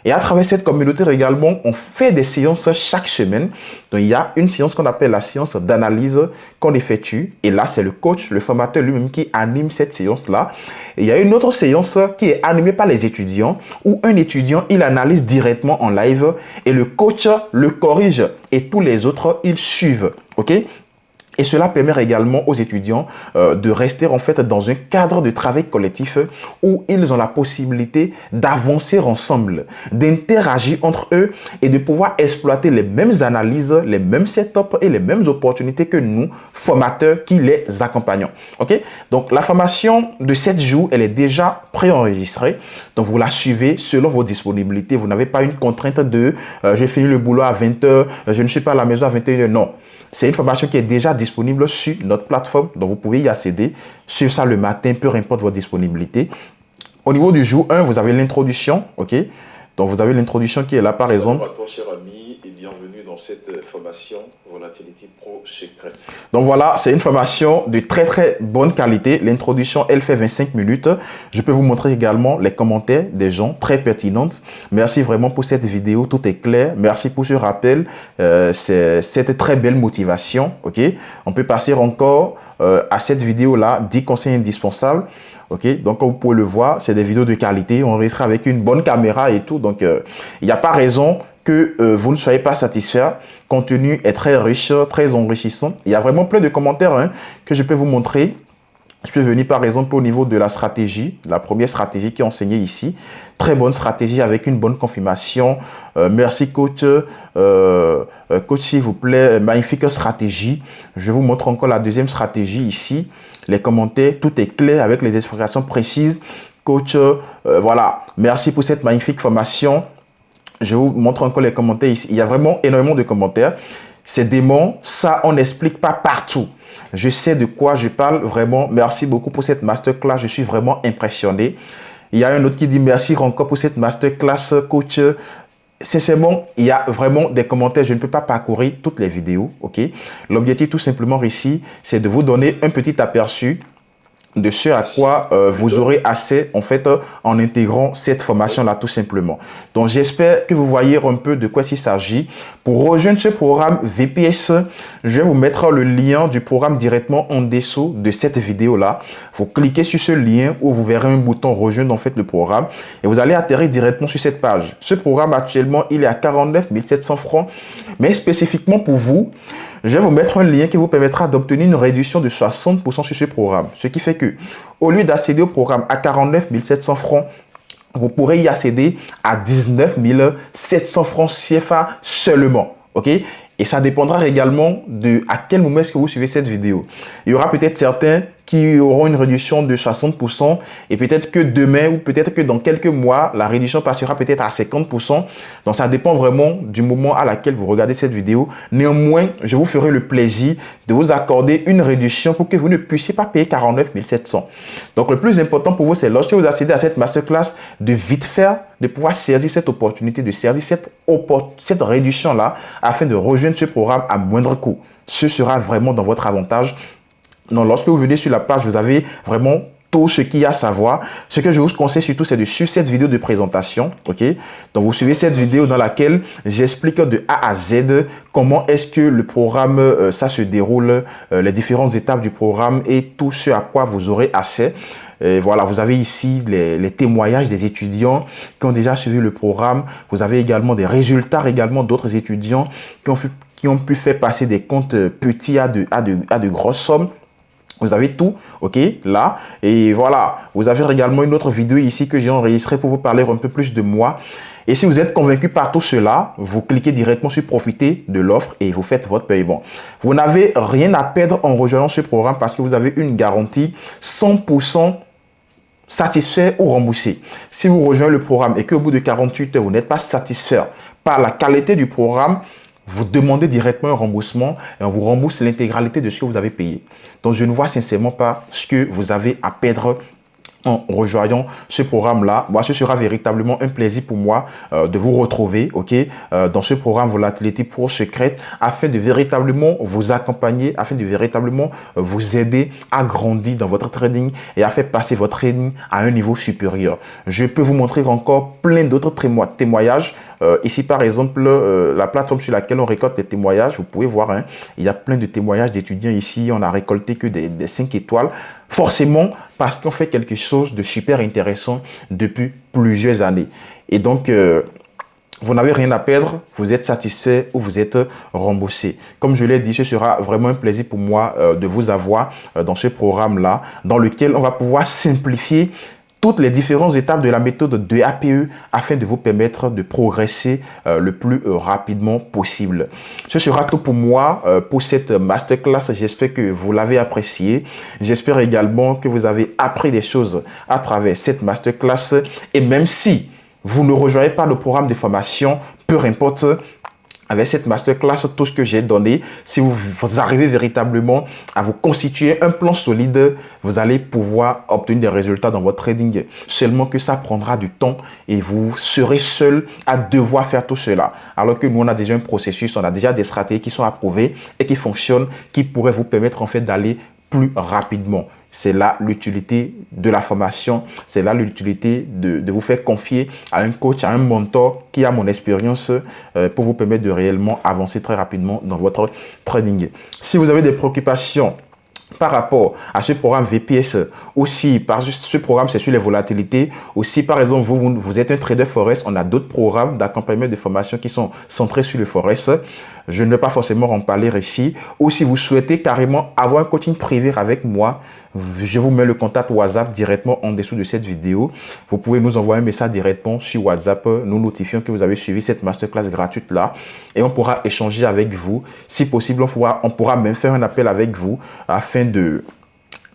S1: Et à travers cette communauté également, on fait des séances chaque semaine. Donc, il y a une séance qu'on appelle la séance d'analyse qu'on effectue. Et là, c'est le coach, le formateur lui-même qui anime cette séance-là. Et il y a une autre séance qui est animée par les étudiants où un étudiant, il analyse directement en live et le coach le corrige et tous les autres, ils suivent. OK? Et cela permet également aux étudiants de rester en fait dans un cadre de travail collectif où ils ont la possibilité d'avancer ensemble, d'interagir entre eux et de pouvoir exploiter les mêmes analyses, les mêmes setups et les mêmes opportunités que nous, formateurs qui les accompagnons. OK? Donc, la formation de 7 jours, elle est déjà préenregistrée. Donc, vous la suivez selon vos disponibilités. Vous n'avez pas une contrainte de j'ai fini le boulot à 20 heures, je ne suis pas à la maison à 21 heures. Non. C'est une formation qui est déjà disponible sur notre plateforme, donc vous pouvez y accéder, suivre ça le matin, peu importe votre disponibilité. Au niveau du jour 1, vous avez l'introduction, ok? Donc vous avez l'introduction qui est là par exemple. Salut à toi cher ami et bienvenue dans cette formation Volatility Pro Secret. Donc voilà, c'est une formation de très très bonne qualité. L'introduction, elle fait 25 minutes. Je peux vous montrer également les commentaires des gens très pertinentes. Merci vraiment pour cette vidéo, tout est clair. Merci pour ce rappel. C'est cette très belle motivation, ok? On peut passer encore à cette vidéo-là, 10 conseils indispensables. Ok, donc comme vous pouvez le voir, c'est des vidéos de qualité, on enregistré avec une bonne caméra et tout. Donc, il n'y a pas raison que vous ne soyez pas satisfait. Le contenu est très riche, très enrichissant. Il y a vraiment plein de commentaires que je peux vous montrer. Je peux venir par exemple au niveau de la stratégie, la première stratégie qui est enseignée ici. Très bonne stratégie avec une bonne confirmation. Merci coach. Coach s'il vous plaît, magnifique stratégie. Je vous montre encore la deuxième stratégie ici. Les commentaires, tout est clair avec les explications précises. Coach, voilà, merci pour cette magnifique formation. Je vous montre encore les commentaires ici. Il y a vraiment énormément de commentaires. ces démons, ça, on n'explique pas partout. Je sais de quoi je parle vraiment. Merci beaucoup pour cette masterclass. Je suis vraiment impressionné. Il y a un autre qui dit merci encore pour cette masterclass, coach. Sincèrement, il y a vraiment des commentaires. Je ne peux pas parcourir toutes les vidéos. Ok. L'objectif tout simplement ici, c'est de vous donner un petit aperçu de ce à quoi vous aurez accès en fait en intégrant cette formation là tout simplement. Donc j'espère que vous voyez un peu de quoi il s'agit. Pour rejoindre ce programme VPS, je vais vous mettre le lien du programme directement en dessous de cette vidéo là. Vous cliquez sur ce lien où vous verrez un bouton rejoindre en fait le programme et vous allez atterrir directement sur cette page. Ce programme actuellement il est à 49 700 francs, mais spécifiquement pour vous, je vais vous mettre un lien qui vous permettra d'obtenir une réduction de 60% sur ce programme. Ce qui fait que, au lieu d'accéder au programme à 49 700 francs, vous pourrez y accéder à 19 700 francs CFA seulement. OK? Et ça dépendra également de à quel moment est-ce que vous suivez cette vidéo. Il y aura peut-être certains qui auront une réduction de 60% et peut-être que demain ou peut-être que dans quelques mois, la réduction passera peut-être à 50%. Donc, ça dépend vraiment du moment à laquelle vous regardez cette vidéo. Néanmoins, je vous ferai le plaisir de vous accorder une réduction pour que vous ne puissiez pas payer 49 700. Donc, le plus important pour vous, c'est lorsque vous accédez à cette masterclass, de vite faire, de pouvoir saisir cette opportunité, de saisir cette réduction-là afin de rejoindre ce programme à moindre coût. Ce sera vraiment dans votre avantage. Donc, lorsque vous venez sur la page, vous avez vraiment tout ce qu'il y a à savoir. Ce que je vous conseille surtout, c'est de suivre cette vidéo de présentation. Ok? Donc, vous suivez cette vidéo dans laquelle j'explique de A à Z comment est-ce que le programme, ça se déroule, les différentes étapes du programme et tout ce à quoi vous aurez accès. Et voilà, vous avez ici les témoignages des étudiants qui ont déjà suivi le programme. Vous avez également des résultats également d'autres étudiants qui ont pu faire passer des comptes petits à de grosses sommes. Vous avez tout, ok, là. Et voilà, vous avez également une autre vidéo ici que j'ai enregistrée pour vous parler un peu plus de moi. Et si vous êtes convaincu par tout cela, vous cliquez directement sur profiter de l'offre et vous faites votre paiement. Vous n'avez rien à perdre en rejoignant ce programme parce que vous avez une garantie 100% satisfait ou remboursé. Si vous rejoignez le programme et qu'au bout de 48 heures, vous n'êtes pas satisfait par la qualité du programme, vous demandez directement un remboursement et on vous rembourse l'intégralité de ce que vous avez payé. Donc, je ne vois sincèrement pas ce que vous avez à perdre en rejoignant ce programme-là. Moi, ce sera véritablement un plaisir pour moi de vous retrouver, ok, dans ce programme Volatility Pro Secret afin de véritablement vous accompagner, afin de véritablement vous aider à grandir dans votre trading et à faire passer votre trading à un niveau supérieur. Je peux vous montrer encore plein d'autres témoignages. Ici, par exemple, la plateforme sur laquelle on récolte les témoignages, vous pouvez voir, hein, il y a plein de témoignages d'étudiants ici. On n'a récolté que des 5 étoiles. Forcément, parce qu'on fait quelque chose de super intéressant depuis plusieurs années. Et donc, vous n'avez rien à perdre, vous êtes satisfait ou vous êtes remboursé. Comme je l'ai dit, ce sera vraiment un plaisir pour moi de vous avoir dans ce programme-là, dans lequel on va pouvoir simplifier toutes les différentes étapes de la méthode de APE afin de vous permettre de progresser le plus rapidement possible. Ce sera tout pour moi pour cette masterclass. J'espère que vous l'avez apprécié. J'espère également que vous avez appris des choses à travers cette masterclass. Et même si vous ne rejoignez pas le programme de formation, peu importe, avec cette masterclass, tout ce que j'ai donné, si vous arrivez véritablement à vous constituer un plan solide, vous allez pouvoir obtenir des résultats dans votre trading. Seulement que ça prendra du temps et vous serez seul à devoir faire tout cela. Alors que nous, on a déjà un processus, on a déjà des stratégies qui sont approuvées et qui fonctionnent, qui pourraient vous permettre en fait d'aller plus rapidement. C'est là l'utilité de la formation, c'est là l'utilité de vous faire confier à un coach, à un mentor qui a mon expérience pour vous permettre de réellement avancer très rapidement dans votre trading. Si vous avez des préoccupations par rapport à ce programme VPS, aussi par ce programme c'est sur les volatilités, aussi par exemple vous êtes un trader forex, on a d'autres programmes d'accompagnement de formation qui sont centrés sur le forex. Je ne vais pas forcément en parler ici. Ou si vous souhaitez carrément avoir un coaching privé avec moi, je vous mets le contact WhatsApp directement en dessous de cette vidéo. Vous pouvez nous envoyer un message directement sur WhatsApp, nous notifiant que vous avez suivi cette masterclass gratuite là et on pourra échanger avec vous. Si possible, on pourra même faire un appel avec vous afin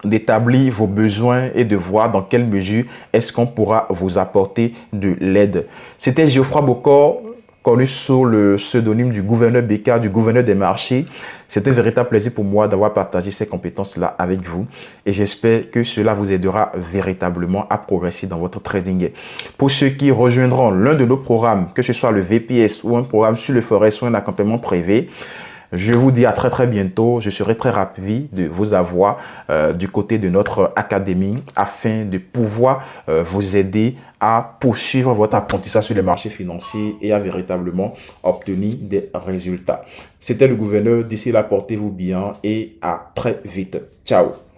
S1: d'établir vos besoins et de voir dans quelle mesure est-ce qu'on pourra vous apporter de l'aide. C'était Geoffroy Bokor. connu sous le pseudonyme du gouverneur Beka, du gouverneur des marchés. C'est un véritable plaisir pour moi d'avoir partagé ces compétences-là avec vous et j'espère que cela vous aidera véritablement à progresser dans votre trading. Pour ceux qui rejoindront l'un de nos programmes, que ce soit le VPS ou un programme sur le forex ou un accompagnement privé, je vous dis à très bientôt. Je serai très ravi de vous avoir du côté de notre académie afin de pouvoir vous aider à poursuivre votre apprentissage sur les marchés financiers et à véritablement obtenir des résultats. C'était le gouverneur. D'ici là, portez-vous bien et à très vite. Ciao.